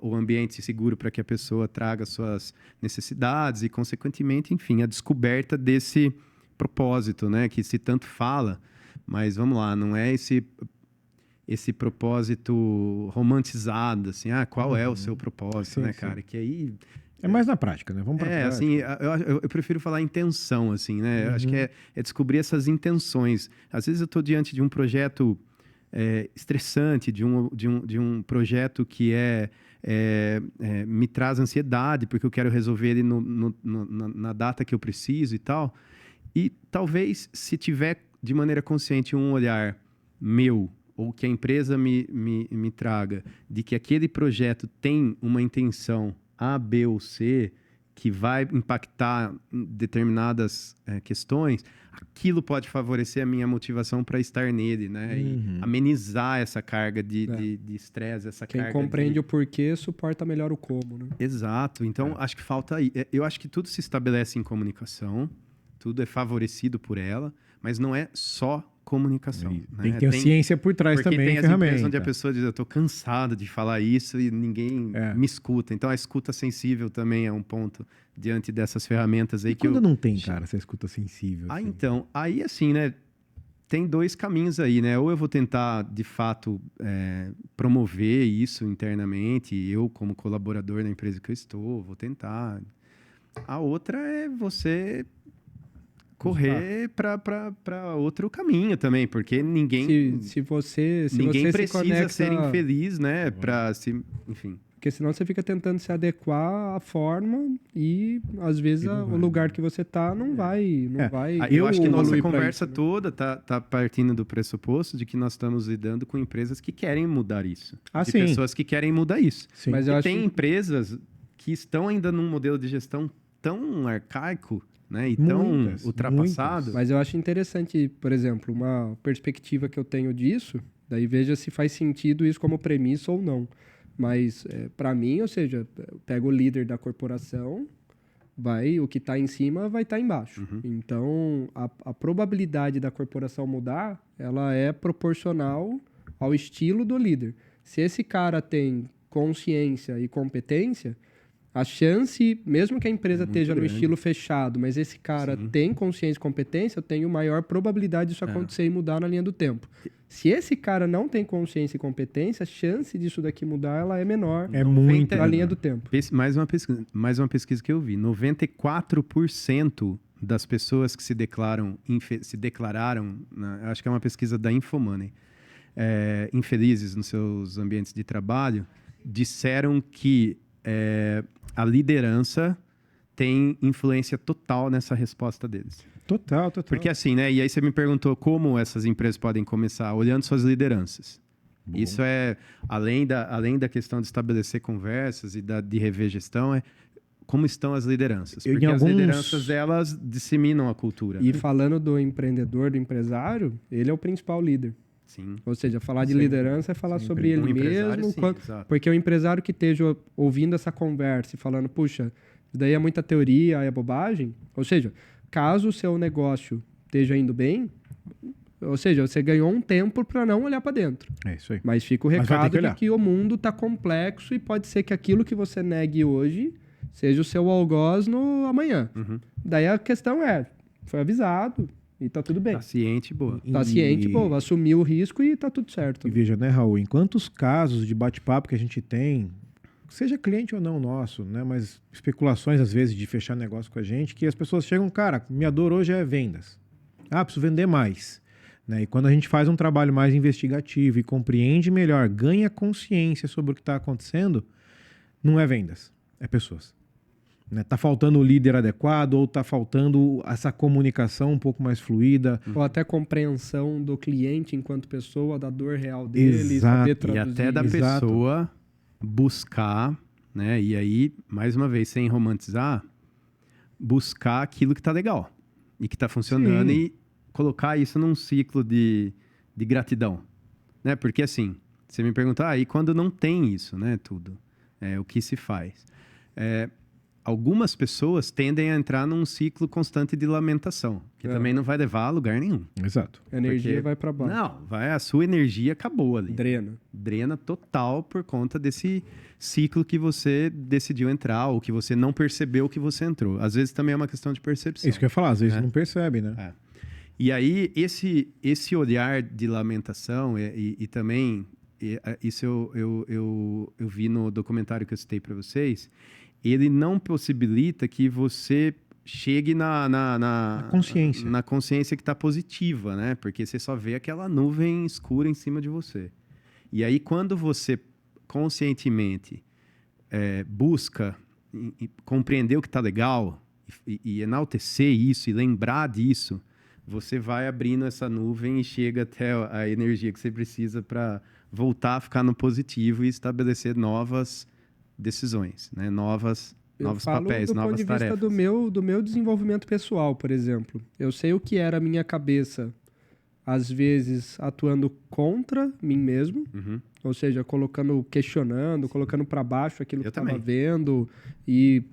o ambiente seguro para que a pessoa traga suas necessidades e, consequentemente, enfim, a descoberta desse propósito, né, que se tanto fala, mas vamos lá, não é esse propósito romantizado, assim, qual é o seu propósito, né, cara? Que aí... É mais na prática, né? Vamos para prática. Assim, eu prefiro falar intenção, assim, né? Acho que é descobrir essas intenções. Às vezes eu estou diante de um projeto estressante, de um projeto que me traz ansiedade, porque eu quero resolver ele na data que eu preciso e tal. E talvez, se tiver de maneira consciente um olhar meu, ou que a empresa me traga, de que aquele projeto tem uma intenção A, B ou C, que vai impactar determinadas questões, aquilo pode favorecer a minha motivação para estar nele, né? E amenizar essa carga de estresse, essa carga... Quem compreende o porquê, suporta melhor o como, né? Exato. Então, acho que falta... Eu acho que tudo se estabelece em comunicação, tudo é favorecido por ela, mas não é só comunicação. Né? Tem que ter ciência por trás também, tem as empresas onde a pessoa diz, eu estou cansado de falar isso e ninguém me escuta. Então, a escuta sensível também é um ponto diante dessas ferramentas aí. Quando não tem, cara, essa escuta sensível? Assim? Então, aí assim, né, tem dois caminhos aí, né? Ou eu vou tentar, de fato, promover isso internamente, eu como colaborador na empresa que eu estou, vou tentar. A outra é você... correr para outro caminho também, porque ninguém precisa ser infeliz, né, enfim. Porque senão você fica tentando se adequar à forma e às vezes o lugar que você tá não vai. Eu acho que nossa conversa toda tá partindo do pressuposto de que nós estamos lidando com empresas que querem mudar isso, pessoas que querem mudar isso. Sim. Mas tem empresas que estão ainda num modelo de gestão tão arcaico, né? E tão ultrapassado. Mas eu acho interessante, por exemplo, uma perspectiva que eu tenho disso, daí veja se faz sentido isso como premissa ou não. Mas, para mim, ou seja, eu pego o líder da corporação, o que está em cima vai estar embaixo. Então, a probabilidade da corporação mudar, ela é proporcional ao estilo do líder. Se esse cara tem consciência e competência, a chance, mesmo que a empresa esteja no estilo fechado, mas esse cara tem consciência e competência, eu tenho maior probabilidade disso acontecer e mudar na linha do tempo. Se esse cara não tem consciência e competência, a chance disso daqui mudar ela é menor muito na linha do tempo. Mais uma pesquisa que eu vi. 94% das pessoas que se declararam, acho que é uma pesquisa da Infomoney, infelizes nos seus ambientes de trabalho, disseram que a liderança tem influência total nessa resposta deles. Total. Porque assim, né? E aí você me perguntou como essas empresas podem começar olhando suas lideranças. Bom. Isso é, além da questão de estabelecer conversas e de rever gestão, como estão as lideranças. Porque as lideranças, elas disseminam a cultura. E falando do empreendedor, do empresário, ele é o principal líder. Sim. Ou seja, falar de liderança é falar sobre ele mesmo. Porque o empresário que esteja ouvindo essa conversa e falando, puxa, isso daí é muita teoria, é bobagem. Ou seja, caso o seu negócio esteja indo bem, ou seja, você ganhou um tempo para não olhar para dentro. É isso aí. Mas fica o recado de que o mundo está complexo e pode ser que aquilo que você negue hoje seja o seu algoz no amanhã. Daí a questão foi avisado. E tá tudo bem. Tá ciente, boa. Tá ciente, boa. Assumiu o risco e tá tudo certo. E veja, né, Raul, em quantos casos de bate-papo que a gente tem, seja cliente ou não nosso, né, mas especulações às vezes de fechar negócio com a gente, que as pessoas chegam, cara, minha dor hoje é vendas. Preciso vender mais. Né? E quando a gente faz um trabalho mais investigativo e compreende melhor, ganha consciência sobre o que está acontecendo, não é vendas, é pessoas. Tá faltando o líder adequado ou tá faltando essa comunicação um pouco mais fluida. Ou até compreensão do cliente enquanto pessoa, da dor real dele, saber traduzir. E até da pessoa buscar, né? E aí, mais uma vez, sem romantizar, buscar aquilo que tá legal e que tá funcionando. Sim. E colocar isso num ciclo de gratidão. Né? Porque assim, você me pergunta, e quando não tem isso, né? Tudo. O que se faz? Algumas pessoas tendem a entrar num ciclo constante de lamentação, que também não vai levar a lugar nenhum. Exato. A energia vai para baixo. Não, a sua energia acabou ali. Drena total por conta desse ciclo que você decidiu entrar ou que você não percebeu que você entrou. Às vezes também é uma questão de percepção. Isso que eu ia falar, às vezes não percebe, né? E aí, esse olhar de lamentação e também, isso eu vi no documentário que eu citei para vocês, ele não possibilita que você chegue na consciência que está positiva, né? Porque você só vê aquela nuvem escura em cima de você. E aí, quando você conscientemente busca compreender o que está legal e enaltecer isso e lembrar disso, você vai abrindo essa nuvem e chega até a energia que você precisa para voltar a ficar no positivo e estabelecer novas decisões, né? Novos papéis, novas tarefas. Do ponto de vista do meu desenvolvimento pessoal, por exemplo. Eu sei o que era a minha cabeça, às vezes atuando contra mim mesmo, ou seja, questionando, colocando para baixo aquilo que eu estava vendo e,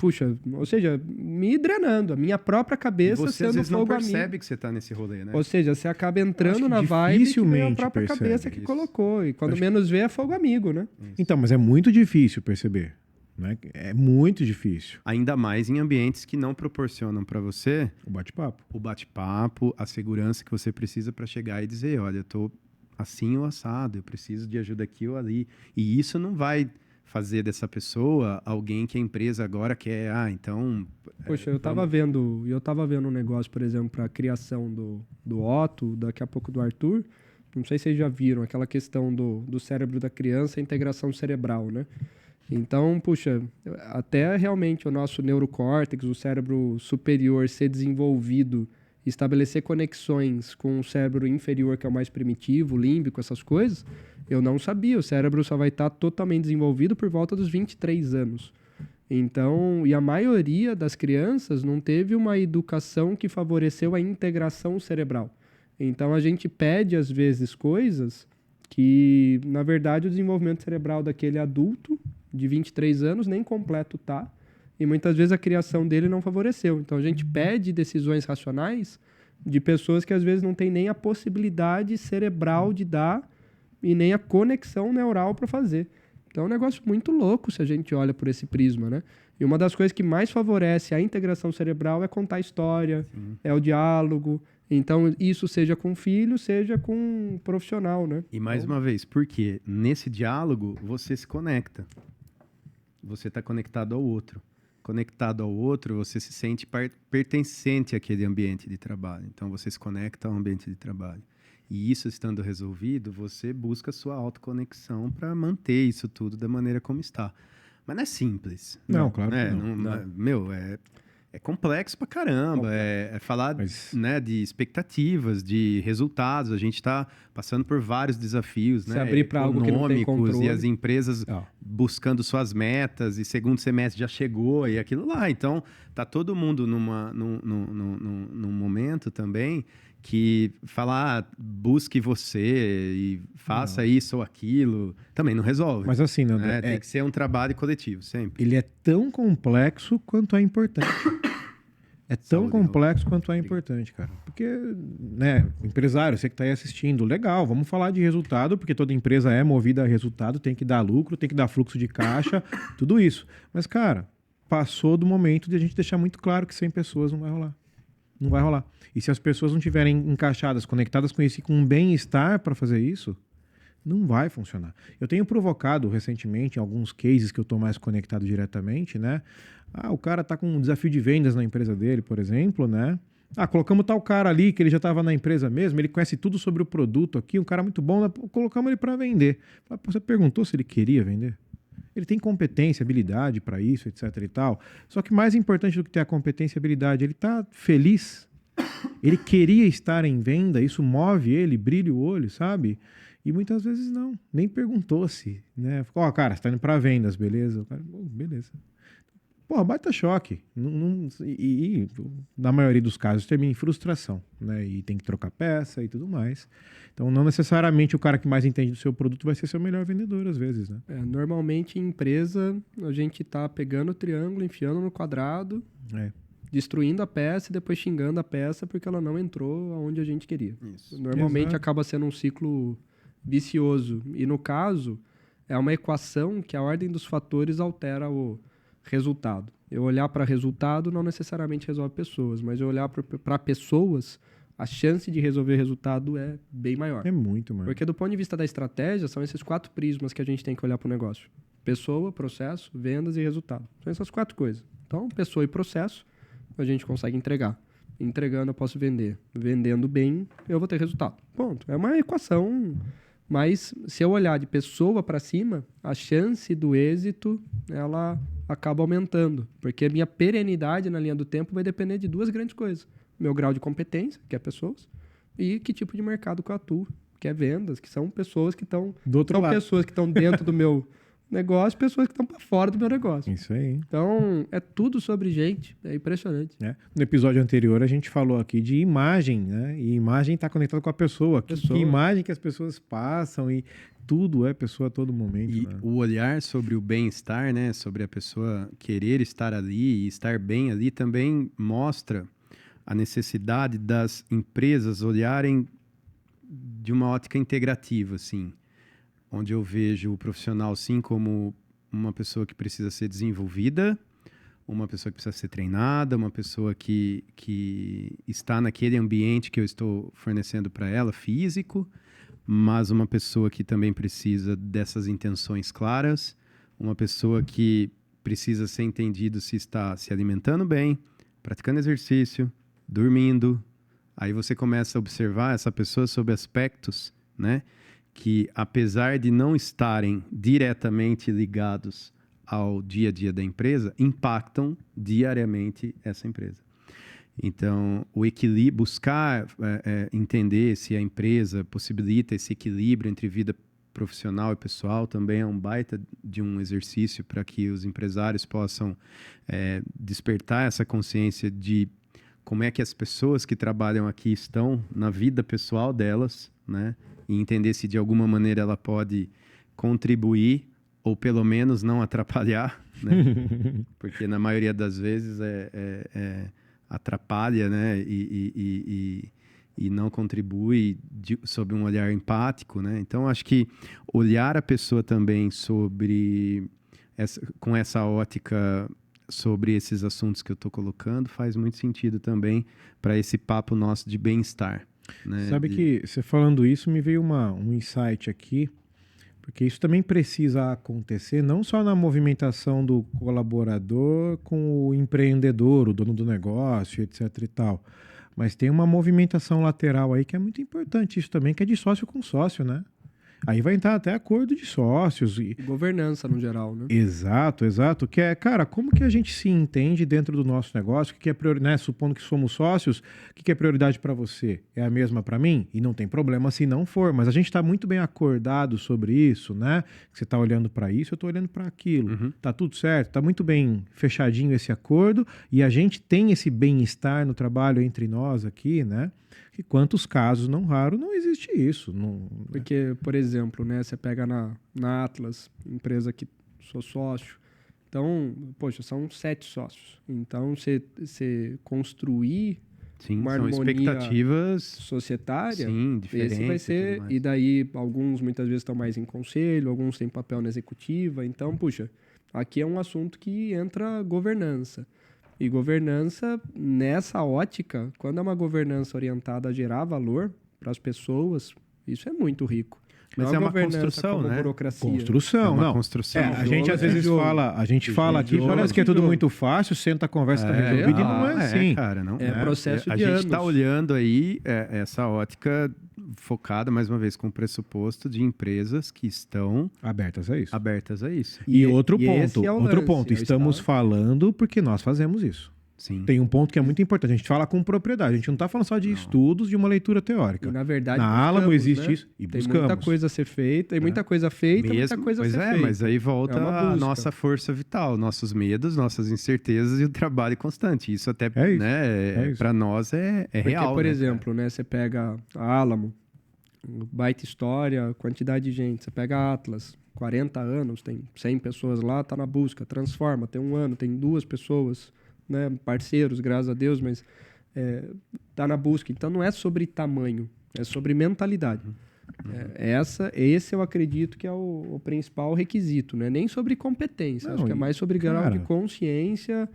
ou seja, me drenando, a minha própria cabeça você, sendo fogo a mim. Você percebe que você está nesse rolê, né? Ou seja, você acaba entrando na vibe que foi a própria cabeça que colocou. E quando menos vê, é fogo amigo, né? Então, mas é muito difícil perceber. Né? É muito difícil. Ainda mais em ambientes que não proporcionam para você o bate-papo, a segurança que você precisa para chegar e dizer, olha, eu tô assim ou assado, eu preciso de ajuda aqui ou ali. E isso não vai fazer dessa pessoa alguém que a empresa agora quer, então... Poxa, eu estava vendo um negócio, por exemplo, para a criação do Otto, daqui a pouco do Arthur. Não sei se vocês já viram aquela questão do cérebro da criança, a integração cerebral, né? Então, até realmente o nosso neurocórtex, o cérebro superior ser desenvolvido, estabelecer conexões com o cérebro inferior, que é o mais primitivo, límbico, essas coisas, eu não sabia. O cérebro só vai estar totalmente desenvolvido por volta dos 23 anos. Então, e a maioria das crianças não teve uma educação que favoreceu a integração cerebral. Então, a gente pede, às vezes, coisas que, na verdade, o desenvolvimento cerebral daquele adulto de 23 anos nem completo tá. e muitas vezes a criação dele não favoreceu. Então a gente pede decisões racionais de pessoas que às vezes não têm nem a possibilidade cerebral de dar e nem a conexão neural para fazer. Então é um negócio muito louco se a gente olha por esse prisma, né? E uma das coisas que mais favorece a integração cerebral é contar história, é o diálogo. Então, isso seja com filho, seja com um profissional, né? E mais uma vez, porque nesse diálogo você se conecta. Você está conectado ao outro. Conectado ao outro, você se sente pertencente àquele ambiente de trabalho. Então, você se conecta ao ambiente de trabalho. E isso estando resolvido, você busca a sua autoconexão para manter isso tudo da maneira como está. Mas não é simples. Não, claro que não. Meu, é complexo pra caramba. É falar né, de expectativas, de resultados. A gente está passando por vários desafios, Se né, abrir para algo que não tem controle. E as empresas buscando suas metas, e segundo semestre já chegou, e aquilo lá. Então, tá todo mundo num momento também que falar, busque você e faça isso ou aquilo, também não resolve. Mas assim, André, tem que ser um trabalho coletivo, sempre. Ele é tão complexo quanto é importante. É tão complexo quanto é importante, cara. Porque, né, empresário, você que está aí assistindo, legal, vamos falar de resultado, porque toda empresa é movida a resultado, tem que dar lucro, tem que dar fluxo de caixa, tudo isso. Mas, cara, passou do momento de a gente deixar muito claro que 100 pessoas não vai rolar. Não vai rolar. E se as pessoas não estiverem encaixadas, conectadas com isso, com um bem-estar para fazer isso, não vai funcionar. Eu tenho provocado recentemente, em alguns cases que eu estou mais conectado diretamente, né? O cara tá com um desafio de vendas na empresa dele, por exemplo, né? Colocamos tal cara ali, que ele já estava na empresa mesmo, ele conhece tudo sobre o produto aqui, um cara muito bom, colocamos ele para vender. Você perguntou se ele queria vender? Ele tem competência, habilidade para isso, etc e tal. Só que mais importante do que ter a competência e habilidade, ele está feliz. Ele queria estar em venda, isso move ele, brilha o olho, sabe? E muitas vezes não, nem perguntou se, né? Cara, você tá indo para vendas, beleza? O cara, beleza. Porra, baita choque. E na maioria dos casos termina em frustração, né? E tem que trocar peça e tudo mais. Então, não necessariamente o cara que mais entende do seu produto vai ser seu melhor vendedor, às vezes, né? Normalmente, em empresa, a gente tá pegando o triângulo, enfiando no quadrado, destruindo a peça e depois xingando a peça porque ela não entrou aonde a gente queria. Isso. Normalmente, acaba sendo um ciclo vicioso. E, no caso, é uma equação que a ordem dos fatores altera o resultado. Eu olhar para resultado não necessariamente resolve pessoas, mas eu olhar para pessoas, a chance de resolver resultado é bem maior. É muito maior. Porque do ponto de vista da estratégia, são esses 4 prismas que a gente tem que olhar para o negócio. Pessoa, processo, vendas e resultado. São essas 4 coisas. Então, pessoa e processo, a gente consegue entregar. Entregando, eu posso vender. Vendendo bem, eu vou ter resultado. Ponto. É uma equação. Mas se eu olhar de pessoa para cima, a chance do êxito, ela acaba aumentando. Porque a minha perenidade na linha do tempo vai depender de 2 grandes coisas. Meu grau de competência, que é pessoas, e que tipo de mercado que eu atuo, que é vendas, que são pessoas que estão... São pessoas que estão dentro do meu negócio, pessoas que estão para fora do meu negócio. Isso aí. Então, é tudo sobre gente. É impressionante. No episódio anterior, a gente falou aqui de imagem, né? E imagem está conectada com a pessoa. Que imagem que as pessoas passam e tudo é pessoa a todo momento. E o olhar sobre o bem-estar, né? Sobre a pessoa querer estar ali e estar bem ali também mostra a necessidade das empresas olharem de uma ótica integrativa, assim. Onde eu vejo o profissional, sim, como uma pessoa que precisa ser desenvolvida, uma pessoa que precisa ser treinada, uma pessoa que está naquele ambiente que eu estou fornecendo para ela, físico, mas uma pessoa que também precisa dessas intenções claras, uma pessoa que precisa ser entendido se está se alimentando bem, praticando exercício, dormindo. Aí você começa a observar essa pessoa sob aspectos, né? Que apesar de não estarem diretamente ligados ao dia a dia da empresa, impactam diariamente essa empresa. Então, o equilíbrio, buscar entender se a empresa possibilita esse equilíbrio entre vida profissional e pessoal também é um baita de um exercício para que os empresários possam despertar essa consciência de como é que as pessoas que trabalham aqui estão na vida pessoal delas, né? E entender se de alguma maneira ela pode contribuir ou pelo menos não atrapalhar né? Porque na maioria das vezes atrapalha, né? E não contribui sob um olhar empático, né? Então, acho que olhar a pessoa também com essa ótica sobre esses assuntos que eu estou colocando faz muito sentido também para esse papo nosso de bem-estar. Né? Sabe que você falando isso me veio um insight aqui, porque isso também precisa acontecer não só na movimentação do colaborador com o empreendedor, o dono do negócio, etc e tal, mas tem uma movimentação lateral aí que é muito importante isso também, que é de sócio com sócio, né? Aí vai entrar até acordo de sócios. Governança no geral, né? Exato, exato. Que é, cara, como que a gente se entende dentro do nosso negócio? O que é prioridade, né? Supondo que somos sócios, o que é prioridade para você? É a mesma para mim? E não tem problema se não for. Mas a gente está muito bem acordado sobre isso, né? Que você está olhando para isso, eu estou olhando para aquilo. Uhum. Tá tudo certo, tá muito bem fechadinho esse acordo e a gente tem esse bem-estar no trabalho entre nós aqui, né? E quantos casos, não raro, não existe isso. Não, Porque, por exemplo, né, você pega na Atlas, empresa que sou sócio, então, poxa, são 7 sócios. Então, você construir Sim, uma são harmonia expectativas societária, sim, diferentes. esse vai ser... tudo mais. E daí, alguns muitas vezes estão mais em conselho, alguns têm papel na executiva. Então, puxa, aqui é um assunto que entra governança. E governança, nessa ótica, quando é uma governança orientada a gerar valor para as pessoas, isso é muito rico. Mas Não é uma governança construção, como né? burocracia. construção, É uma não. construção. A gente às Jogo, vezes jogo. fala, a gente fala aqui, Jogo, parece que é tudo jogo. muito fácil, senta a conversa, tá resolvido e não é assim. Cara, não É processo A de gente está anos. olhando aí essa ótica focada, mais uma vez, com o pressuposto de empresas que estão Abertas a isso. abertas a isso. E outro esse ponto, é o outro lance, ponto, é o estamos estado. falando porque nós fazemos isso. Sim. Tem um ponto que é muito importante, a gente fala com propriedade, a gente não está falando só de estudos, de uma leitura teórica. E, na verdade, Na Alamo buscamos, existe né? isso e Tem buscamos. muita coisa a ser feita, tem muita coisa feita, muita coisa a Pois ser é, feita. mas aí volta É uma a busca. nossa força vital, nossos medos, nossas incertezas e o trabalho constante. Isso até, É isso, né, isso. para nós é Porque, real, por né, exemplo, né, você pega a Alamo, baita história, quantidade de gente. Você pega a Atlas, 40 anos, tem 100 pessoas lá, tá na busca, transforma, tem 1 ano, tem 2 pessoas, né, parceiros, graças a Deus, mas tá na busca. Então não é sobre tamanho, é sobre mentalidade. Esse eu acredito que é o principal requisito, né? Nem sobre competência, Não, acho que é mais sobre grau cara, de consciência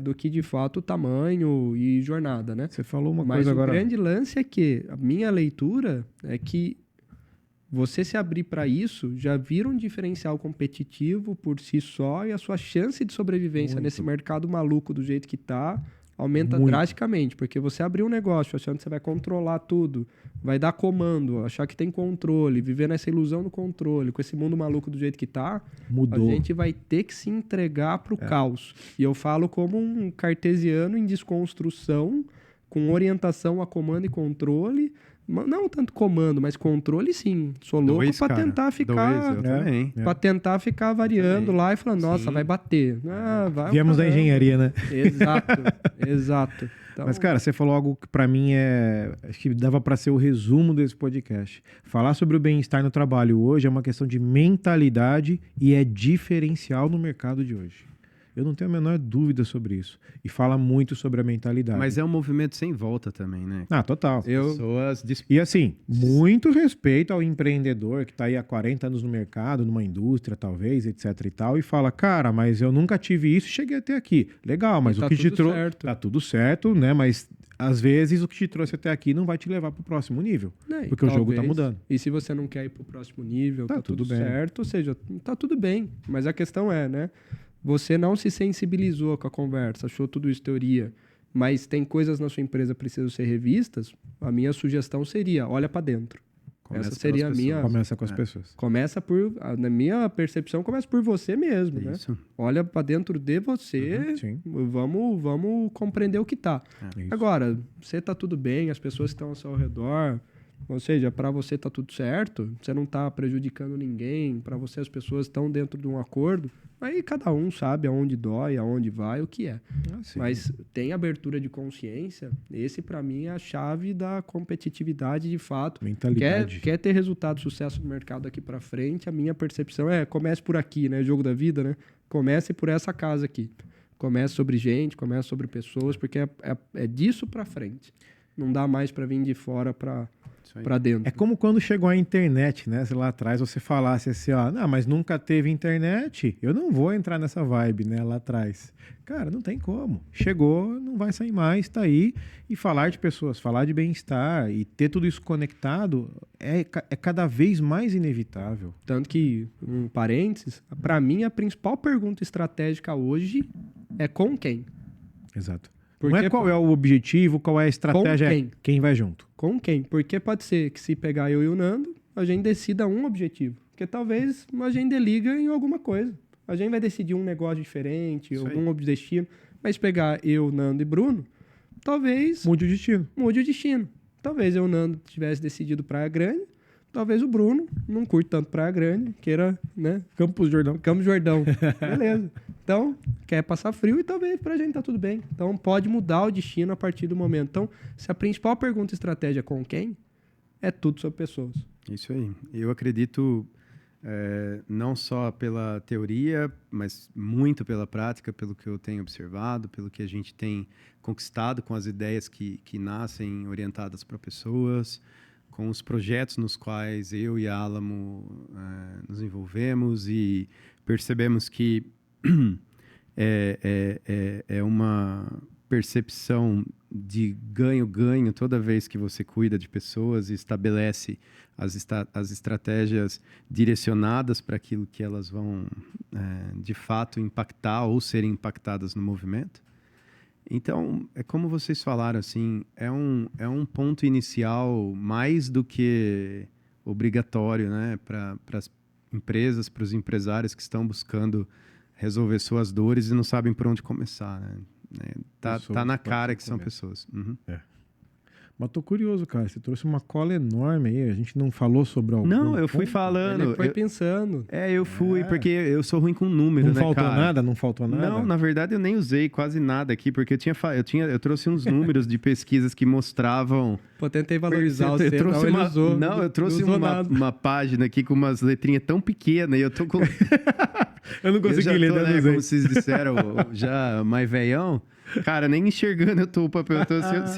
do que de fato tamanho e jornada, né? Você falou uma Mas coisa o agora. grande lance é que a minha leitura é que você se abrir para isso já vira um diferencial competitivo por si só e a sua chance de sobrevivência Muito. nesse mercado maluco do jeito que tá aumenta Muito. drasticamente, porque você abrir um negócio achando que você vai controlar tudo, vai dar comando, achar que tem controle, viver nessa ilusão do controle, com esse mundo maluco do jeito que tá, Mudou. a gente vai ter que se entregar pro caos. E eu falo como um cartesiano em desconstrução, com orientação a comando e controle. Não tanto comando, mas controle sim. Sou louco para tentar ficar... Eu também. Para tentar ficar variando também. lá e falando, nossa, Sim. vai bater. Vai Viemos da caramba. engenharia, né? Exato, exato. Então, Mas, cara, você falou algo que pra mim acho que dava pra ser o resumo desse podcast. Falar sobre o bem-estar no trabalho hoje é uma questão de mentalidade e é diferencial no mercado de hoje. Eu não tenho a menor dúvida sobre isso. E fala muito sobre a mentalidade. Mas é um movimento sem volta também, né? Ah, total. Pessoas E assim, muito respeito ao empreendedor que está aí há 40 anos no mercado, numa indústria talvez, etc e tal, e fala, cara, mas eu nunca tive isso e cheguei até aqui. Legal, mas E tá o que te tudo trouxe... certo. Tá tudo certo, né? Mas às vezes o que te trouxe até aqui não vai te levar para o próximo nível. né, e Porque o jogo tá talvez- mudando. E se você não quer ir pro próximo nível, Tá tá tudo tudo bem. certo, ou seja, tá tudo bem. Mas a questão é, né? Você não se sensibilizou com a conversa, achou tudo isso teoria, mas tem coisas na sua empresa que precisam ser revistas, a minha sugestão seria, olha para dentro. Começa Essa seria a pelas minha... pessoas. Começa com as pessoas. Começa por... Na minha percepção, começa por você mesmo, né? Isso. Olha para dentro de você, Sim. vamos compreender o que tá. Isso. Agora, você tá tudo bem, as pessoas que estão ao seu redor, ou seja, para você tá tudo certo, você não tá prejudicando ninguém, para você as pessoas estão dentro de um acordo, Aí cada um sabe aonde dói, aonde vai, o que é. Sim. Mas tem abertura de consciência, esse para mim é a chave da competitividade de fato. Mentalidade. Quer ter resultado, sucesso no mercado daqui para frente, a minha percepção é comece por aqui, né? Jogo da vida, né? Comece por essa casa aqui. Comece sobre gente, comece sobre pessoas, porque é disso para frente. Não dá mais para vir de fora para dentro. É como quando chegou a internet, né? Se lá atrás você falasse assim, ó, não, mas nunca teve internet, eu não vou entrar nessa vibe, né? Lá atrás. Cara, não tem como. Chegou, não vai sair mais, tá aí. E falar de pessoas, falar de bem-estar e ter tudo isso conectado é cada vez mais inevitável. Tanto que, um parênteses, para mim a principal pergunta estratégica hoje é com quem? Exato. Porque não é qual é o objetivo, qual é a estratégia, com quem vai junto. Com quem? Porque pode ser que se pegar eu e o Nando, a gente decida um objetivo. Porque talvez a gente deliga em alguma coisa. A gente vai decidir um negócio diferente, Isso algum destino. Mas pegar eu, Nando e Bruno, talvez Mude o destino. mude o destino. Talvez eu, Nando, tivesse decidido Praia Grande. Talvez o Bruno não curte tanto Praia Grande, queira, né? Campos Jordão. Campos Jordão. Beleza. Então, quer passar frio e talvez pra gente tá tudo bem. Então, pode mudar o destino a partir do momento. Então, se a principal pergunta estratégia é com quem, é tudo sobre pessoas. Isso aí. Eu acredito não só pela teoria, mas muito pela prática, pelo que eu tenho observado, pelo que a gente tem conquistado com as ideias que nascem orientadas para pessoas, com os projetos nos quais eu e a Alamo nos envolvemos e percebemos que é uma percepção de ganho-ganho toda vez que você cuida de pessoas e estabelece as estratégias direcionadas para aquilo que elas vão, de fato, impactar ou serem impactadas no movimento. Então, é como vocês falaram, assim, é um ponto inicial mais do que obrigatório, né, para as empresas, para os empresários que estão buscando resolver suas dores e não sabem por onde começar, né? Tá na cara que são pessoas. Uhum. Mas tô curioso, cara. Você trouxe uma cola enorme aí. A gente não falou sobre algum Não, eu fui ponto? falando. Ele foi pensando. Eu fui, porque eu sou ruim com número, Não né, faltou cara? nada? Não faltou nada? Não, na verdade eu nem usei quase nada aqui, porque eu trouxe uns números de pesquisas que mostravam. Pô, tentei valorizar o eu C, trouxe não, ele uma, usou. não, eu trouxe não usou nada. uma página aqui com umas letrinhas tão pequenas e eu tô com. Eu não consegui ler, tô, né? como vocês disseram, já mais velhão. Cara, nem enxergando eu tô o papel.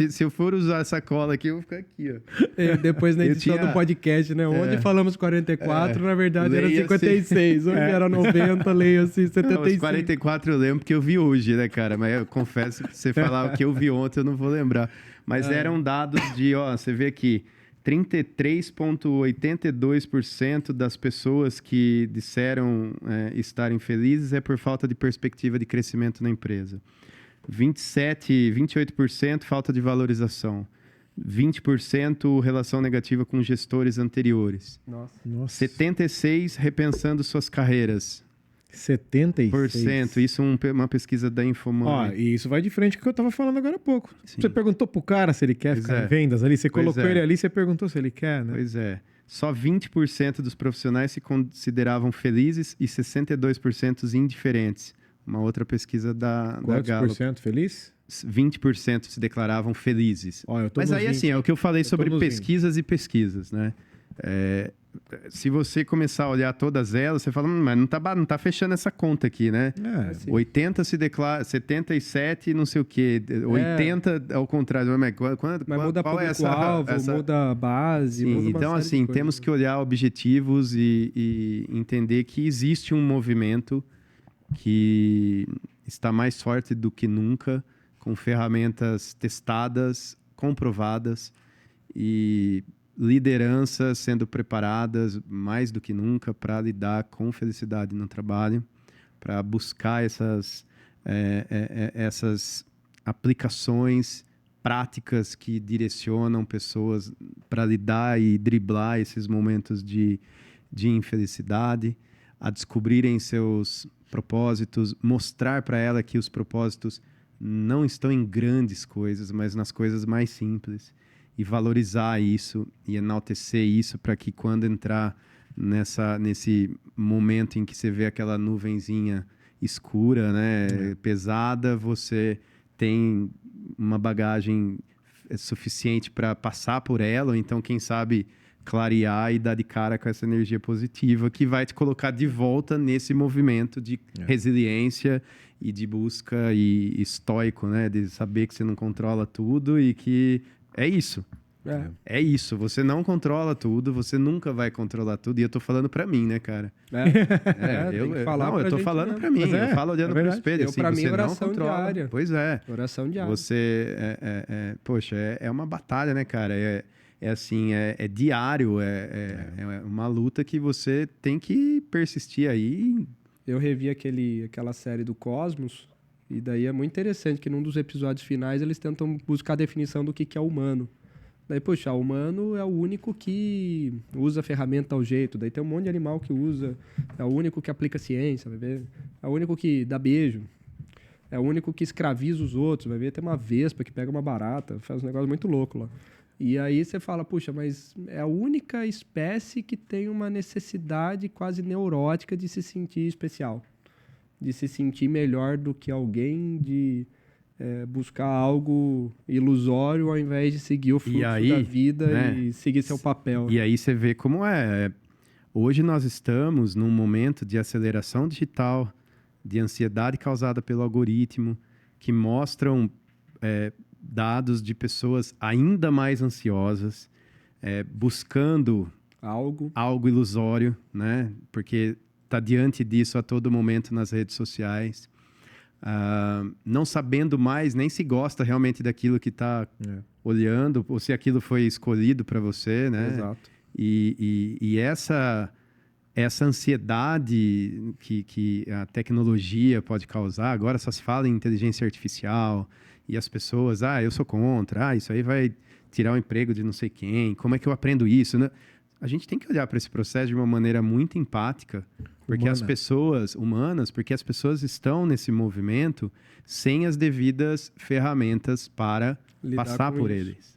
Se eu for usar essa cola aqui, eu vou ficar aqui, ó. E depois na edição do podcast, né? Onde falamos 44, na verdade era 56. Onde era 90, leia-se 75. Os 44 eu lembro porque eu vi hoje, né, cara? Mas eu confesso que você falar o que eu vi ontem, eu não vou lembrar. Mas eram dados de, você vê aqui, 33,82% das pessoas que disseram estarem felizes é por falta de perspectiva de crescimento na empresa. 28% falta de valorização. 20% relação negativa com gestores anteriores. Nossa. 76% repensando suas carreiras. 76%. Isso é uma pesquisa da Infomoney. E isso vai de frente com o que eu tava falando agora há pouco. Sim. Você perguntou pro cara se ele quer ficar em vendas ali, você colocou ele ali, você perguntou se ele quer, né? Pois é. Só 20% dos profissionais se consideravam felizes e 62% indiferentes. Uma outra pesquisa da Quantos Gallup. por cento feliz? 20% se declaravam felizes. Mas aí, assim, é o que eu falei sobre pesquisas e pesquisas, né? Se você começar a olhar todas elas, você fala, mas não tá fechando essa conta aqui, né? 80 se declara, 77 não sei o quê, 80 ao contrário. Mas muda público-alvo, muda a base, Sim, muda então, assim, temos que olhar objetivos e entender que existe um movimento que está mais forte do que nunca, com ferramentas testadas, comprovadas e lideranças sendo preparadas mais do que nunca para lidar com felicidade no trabalho, para buscar essas aplicações práticas que direcionam pessoas para lidar e driblar esses momentos de infelicidade, a descobrirem seus propósitos, mostrar para ela que os propósitos não estão em grandes coisas, mas nas coisas mais simples, e valorizar isso e enaltecer isso para que quando entrar nesse momento em que você vê aquela nuvenzinha escura, né, pesada, você tem uma bagagem suficiente para passar por ela, ou então, quem sabe, clarear e dar de cara com essa energia positiva que vai te colocar de volta nesse movimento de resiliência e de busca e estoico, né? De saber que você não controla tudo e que é isso. É isso. Você não controla tudo, você nunca vai controlar tudo. E eu tô falando pra mim, né, cara? Eu tô falando pra mim. Eu falo olhando pro espelho. Assim, pra mim, você oração não controla. diária. Pois é. Oração diária. Você, poxa, é uma batalha, né, cara? É diário, é uma luta que você tem que persistir aí. Eu revi aquela série do Cosmos, e daí é muito interessante que num dos episódios finais eles tentam buscar a definição do que é humano. Daí, poxa, o humano é o único que usa a ferramenta ao jeito, daí tem um monte de animal que usa, é o único que aplica ciência, vai ver? É o único que dá beijo, é o único que escraviza os outros, vai ver? Tem uma vespa que pega uma barata, faz um negócio muito louco lá. E aí você fala, puxa, mas é a única espécie que tem uma necessidade quase neurótica de se sentir especial, de se sentir melhor do que alguém, de buscar algo ilusório ao invés de seguir o fluxo da vida, né? E seguir seu papel. E aí você vê como é. Hoje nós estamos num momento de aceleração digital, de ansiedade causada pelo algoritmo, que mostram dados de pessoas ainda mais ansiosas, buscando algo ilusório, né? Porque está diante disso a todo momento nas redes sociais, não sabendo mais nem se gosta realmente daquilo que está olhando, ou se aquilo foi escolhido para você, né? Exato. E essa ansiedade que a tecnologia pode causar, agora só se fala em inteligência artificial, e as pessoas, eu sou contra, isso aí vai tirar o emprego de não sei quem, como é que eu aprendo isso, né? A gente tem que olhar para esse processo de uma maneira muito empática, porque as pessoas humanas, porque as pessoas estão nesse movimento sem as devidas ferramentas para passar por eles,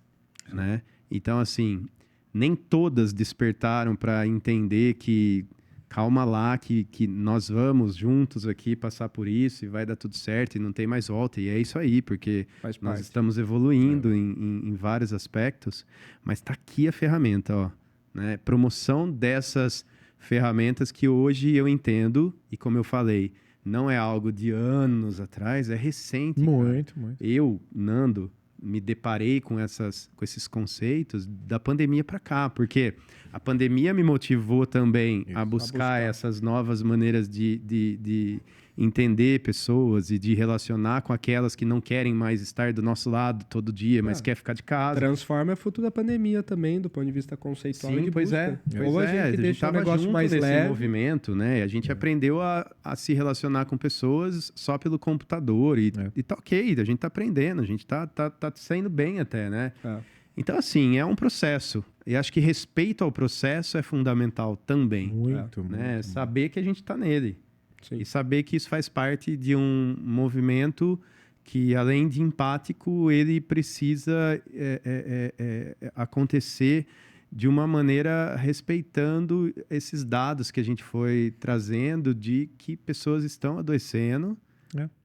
né? Então, assim, nem todas despertaram para entender que calma lá, que nós vamos juntos aqui passar por isso e vai dar tudo certo e não tem mais volta. E é isso aí, porque nós estamos evoluindo em vários aspectos, mas está aqui a ferramenta, ó, né? Promoção dessas ferramentas que hoje eu entendo, e como eu falei, não é algo de anos atrás, é recente. Muito. Eu, Nando, me deparei com esses conceitos da pandemia para cá, porque a pandemia me motivou também a buscar essas novas maneiras de entender pessoas e de relacionar com aquelas que não querem mais estar do nosso lado todo dia, mas quer ficar de casa. Transforma é fruto da pandemia também, do ponto de vista conceitual. Sim, pois é. Ou a gente deixa o negócio mais leve. Movimento, né? A gente aprendeu a se relacionar com pessoas só pelo computador e tá ok, a gente tá aprendendo, a gente tá saindo bem até, né? Então, assim, é um processo. E acho que respeito ao processo é fundamental também. Muito. Saber que a gente tá nele. Sim. E saber que isso faz parte de um movimento que, além de empático, ele precisa acontecer de uma maneira respeitando esses dados que a gente foi trazendo de que pessoas estão adoecendo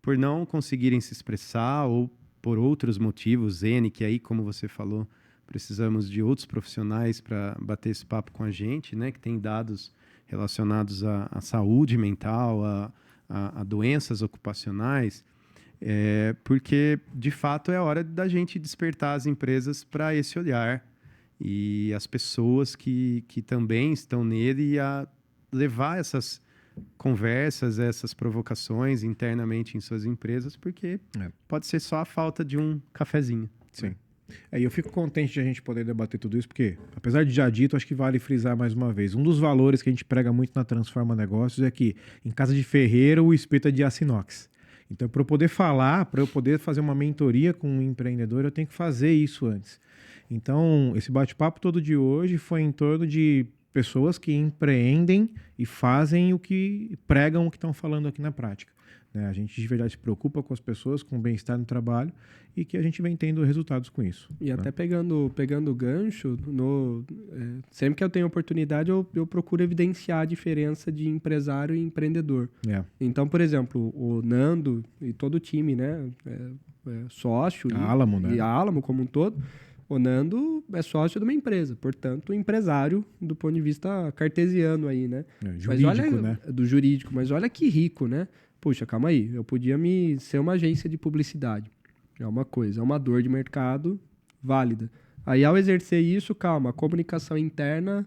por não conseguirem se expressar ou por outros motivos, N, que aí, como você falou, precisamos de outros profissionais para bater esse papo com a gente, né? Que tem dados relacionados à saúde mental, a doenças ocupacionais, porque, de fato, é hora da gente despertar as empresas para esse olhar e as pessoas que também estão nele a levar essas conversas, essas provocações internamente em suas empresas, porque pode ser só a falta de um cafezinho. Sim. E eu fico contente de a gente poder debater tudo isso, porque, apesar de já dito, acho que vale frisar mais uma vez. Um dos valores que a gente prega muito na Transforma Negócios é que, em casa de ferreiro, o espeto é de aço inox. Então, para eu poder falar, para eu poder fazer uma mentoria com um empreendedor, eu tenho que fazer isso antes. Então, esse bate-papo todo de hoje foi em torno de pessoas que empreendem e fazem o que pregam, o que estão falando aqui na prática. né? A gente de verdade se preocupa com as pessoas, com o bem-estar no trabalho e que a gente vem tendo resultados com isso. E até pegando o gancho, sempre que eu tenho oportunidade, eu procuro evidenciar a diferença de empresário e empreendedor. É. Então, por exemplo, o Nando e todo o time, né? Sócio. A Alamo, né? E a Alamo como um todo. O Nando é sócio de uma empresa, portanto, empresário do ponto de vista cartesiano aí, né? Jurídico, né? Do jurídico, mas olha que rico, né? Puxa, calma aí, eu podia ser uma agência de publicidade. É uma coisa, é uma dor de mercado válida. Aí, ao exercer isso, calma, a comunicação interna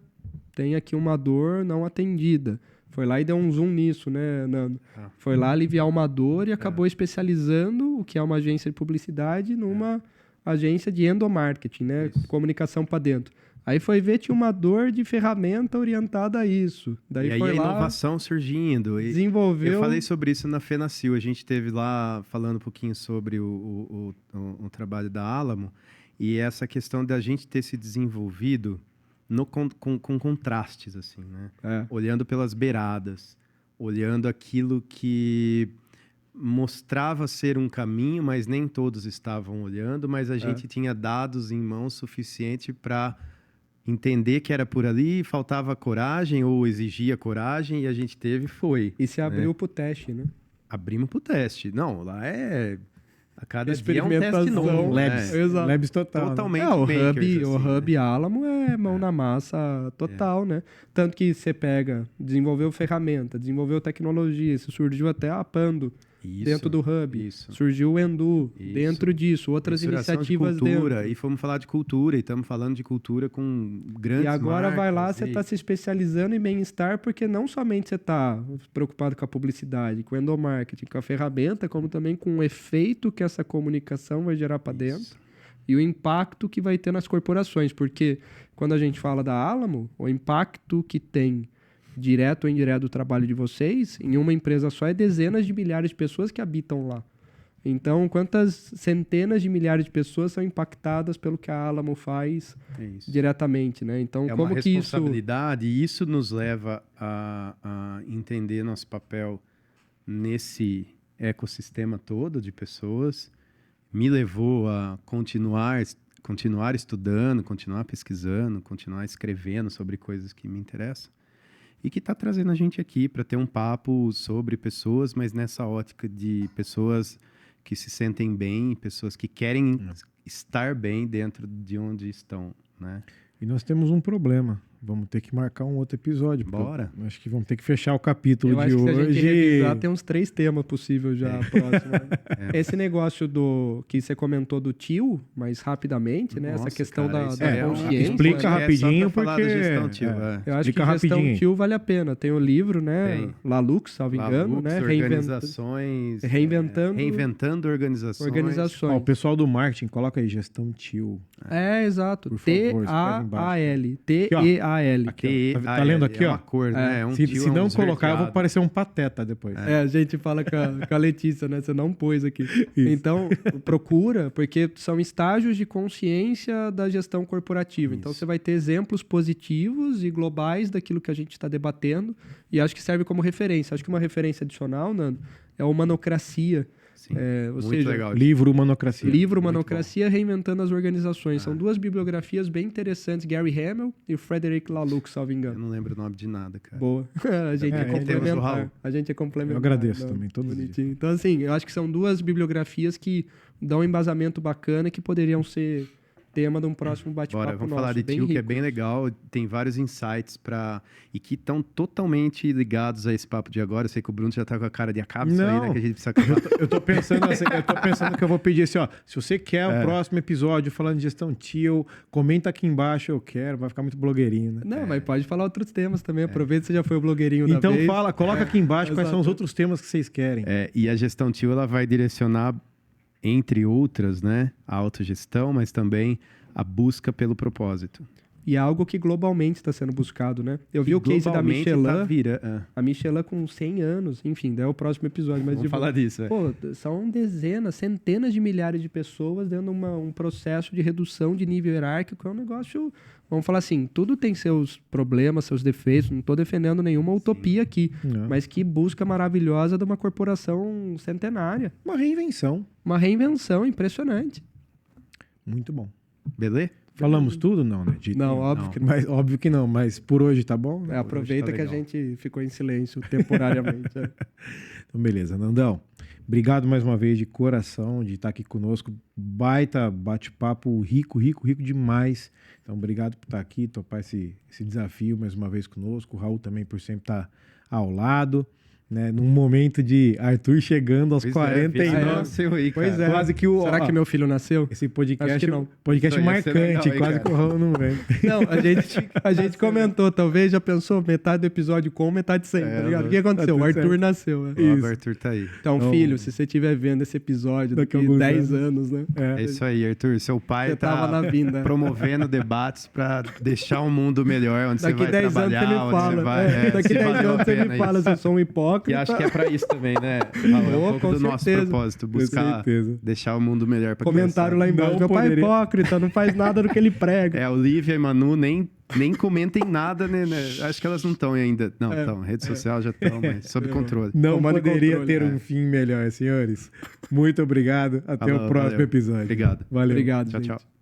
tem aqui uma dor não atendida. Foi lá e deu um zoom nisso, né, Nando? Foi lá aliviar uma dor e acabou especializando o que é uma agência de publicidade numa agência de endomarketing, né? Isso. Comunicação para dentro. Aí foi ver, tinha uma dor de ferramenta orientada a isso. Daí e aí foi a lá, inovação surgindo. desenvolveu... Eu falei sobre isso na Fenacil. A gente teve lá falando um pouquinho sobre o trabalho da Alamo e essa questão da gente ter se desenvolvido com contrastes, assim, né? Olhando pelas beiradas, olhando aquilo que mostrava ser um caminho, mas nem todos estavam olhando, mas a gente tinha dados em mãos suficiente para entender que era por ali, faltava coragem ou exigia coragem e a gente teve, foi. E se abriu pro teste, né? Abrimos pro teste. Não, lá é... A cada dia é um Experimentação. teste novo. Labs. Exato. Labs total. Totalmente O makers, Hub, o assim, Hub né? Alamo é mão na massa total, né? Tanto que você pega, desenvolveu ferramenta, desenvolveu tecnologia, isso surgiu até a Pando Isso, dentro do Hub. isso. Surgiu o Endu Isso. dentro disso, outras Misturação iniciativas de cultura, dentro. e fomos falar de cultura, e estamos falando de cultura com grandes E agora vai lá, marcas, você está se especializando em bem-estar, porque não somente você está preocupado com a publicidade, com o endomarketing, com a ferramenta, como também com o efeito que essa comunicação vai gerar para dentro e o impacto que vai ter nas corporações. Porque quando a gente fala da Alamo, o impacto que tem direto ou indireto do trabalho de vocês, em uma empresa só, é dezenas de milhares de pessoas que habitam lá. Então, quantas centenas de milhares de pessoas são impactadas pelo que a Alamo faz diretamente, né? Então, é como uma que isso... responsabilidade, e isso nos leva a entender nosso papel nesse ecossistema todo de pessoas. Me levou a continuar estudando, continuar pesquisando, continuar escrevendo sobre coisas que me interessam. E que está trazendo a gente aqui para ter um papo sobre pessoas, mas nessa ótica de pessoas que se sentem bem, pessoas que querem estar bem dentro de onde estão, né? E nós temos um problema. Vamos ter que marcar um outro episódio. Bora. Eu acho que vamos ter que fechar o capítulo Eu de acho que hoje. se a gente revisar, tem uns 3 temas possíveis já próximo. Né? Esse negócio que você comentou do tio, mais rapidamente, né? Nossa, essa questão cara, da isso é consciência. explica né? rapidinho, só pra falar porque- da gestão, tio. Eu acho Explica que gestão rapidinho aí. tio vale a pena. Tem o livro, né? Tem. Lalux, salvo engano, Lalux, né? organizações, Reinventando organizações. Ó, o pessoal do marketing, coloca aí, gestão tio. Exato. Por favor, escreve embaixo. T-A-A-L. T-E-A-L. T-E-A-L. Tá lendo aqui, ó? É uma cor, né? É um Se tio, não um colocar, eu vou esverdeado. parecer um pateta depois. A gente fala com a Letícia, né? Você não pôs aqui. Então, procura, porque são estágios de consciência da gestão corporativa. Então, você vai ter exemplos positivos e globais daquilo que a gente está debatendo e acho que serve como referência. Acho que uma referência adicional, Nando, é a Humanocracia. Sim, ou muito seja, legal. Livro Humanocracia. Livro Muito Humanocracia Reinventando as Organizações. São 2 bibliografias bem interessantes, Gary Hamel e Frederick Laloux, salvo Eu engano. não lembro o nome de nada, cara. Boa. A gente é temos o complementar. Raul. A gente é complementar. Eu agradeço Não, também, todos os bonitinho. Então, assim, eu acho que são 2 bibliografias que dão um embasamento bacana que poderiam ser tema de um próximo bate-papo Bora, vamos nosso. falar de bem tio, que é rico. bem legal. Tem vários insights e que estão totalmente ligados a esse papo de agora. Eu sei que o Bruno já tá com a cara de acaba isso aí, Não. né? Que a gente precisa acabar. Eu tô pensando assim, que eu vou pedir assim, ó. Se você quer o próximo episódio falando de gestão tio, comenta aqui embaixo, eu quero. Vai ficar muito blogueirinho, né? Não, mas pode falar outros temas também. Aproveita que você já foi o blogueirinho da Então vez. coloca aqui embaixo quais são os exato. outros temas que vocês querem. E a gestão tio, ela vai direcionar, entre outras, né? A autogestão, mas também a busca pelo propósito. E é algo que globalmente está sendo buscado, né? Eu vi o case da Globalmente Michelin, tá a Michelin com 100 anos, enfim, daí é o próximo episódio. Mas Vamos falar disso. pô, são dezenas, centenas de milhares de pessoas dentro de um processo de redução de nível hierárquico. É um negócio, vamos falar assim, tudo tem seus problemas, seus defeitos. Não estou defendendo nenhuma utopia aqui, Não. mas que busca maravilhosa de uma corporação centenária. Uma reinvenção. Uma reinvenção impressionante. Muito bom. Beleza? Falamos tudo? Não, né? Dito, Não, óbvio não. que não. Mas, óbvio que não, mas por hoje tá bom? É, aproveita Hoje tá que a legal. gente ficou em silêncio temporariamente. Então, beleza. Nandão, obrigado mais uma vez de coração de estar aqui conosco. Baita bate-papo rico, rico, rico demais. Então, obrigado por estar aqui, topar esse desafio mais uma vez conosco. O Raul também por sempre estar ao lado, né? Num momento de Arthur chegando aos 49. Nasceu aí, Pois cara. é. Quase que o... Será ó, que meu filho nasceu? Esse podcast, Acho que não. podcast Isso aí ia ser marcante, legal, hein, quase cara? que o Raul não vem. Não, a gente comentou, talvez já pensou metade do episódio com, metade sem, tá ligado? O que aconteceu? tudo O Arthur certo. nasceu. Né? O Arthur tá aí. Então, Então, filho, se você estiver vendo esse episódio daqui a daqui alguns 10 anos, né? É isso aí, Arthur. Seu pai Você tava tá na vinda. promovendo debates para deixar um mundo melhor, onde Daqui você vai 10 anos trabalhar, você me onde fala. você vai... Daqui se 10 valeu a anos você pena me fala isso. se eu sou um E hipócrita. acho que é para isso também, né? Raul? É um pouco com do nosso certeza. propósito, Com buscar certeza. deixar o mundo melhor para Comentário lá embaixo. Não Meu pai é poderia- hipócrita, não faz nada do que ele prega. É, o Lívia e Manu nem comentem nada, né? Acho que elas não estão ainda. Não, estão. Rede social já estão, mas sob controle. Não Tomando poderia controle, ter é. um fim melhor, senhores. Muito obrado. Até Falou, o próximo valeu. episódio. Obrigado. Valeu. Obrigado, Tchau, gente. tchau.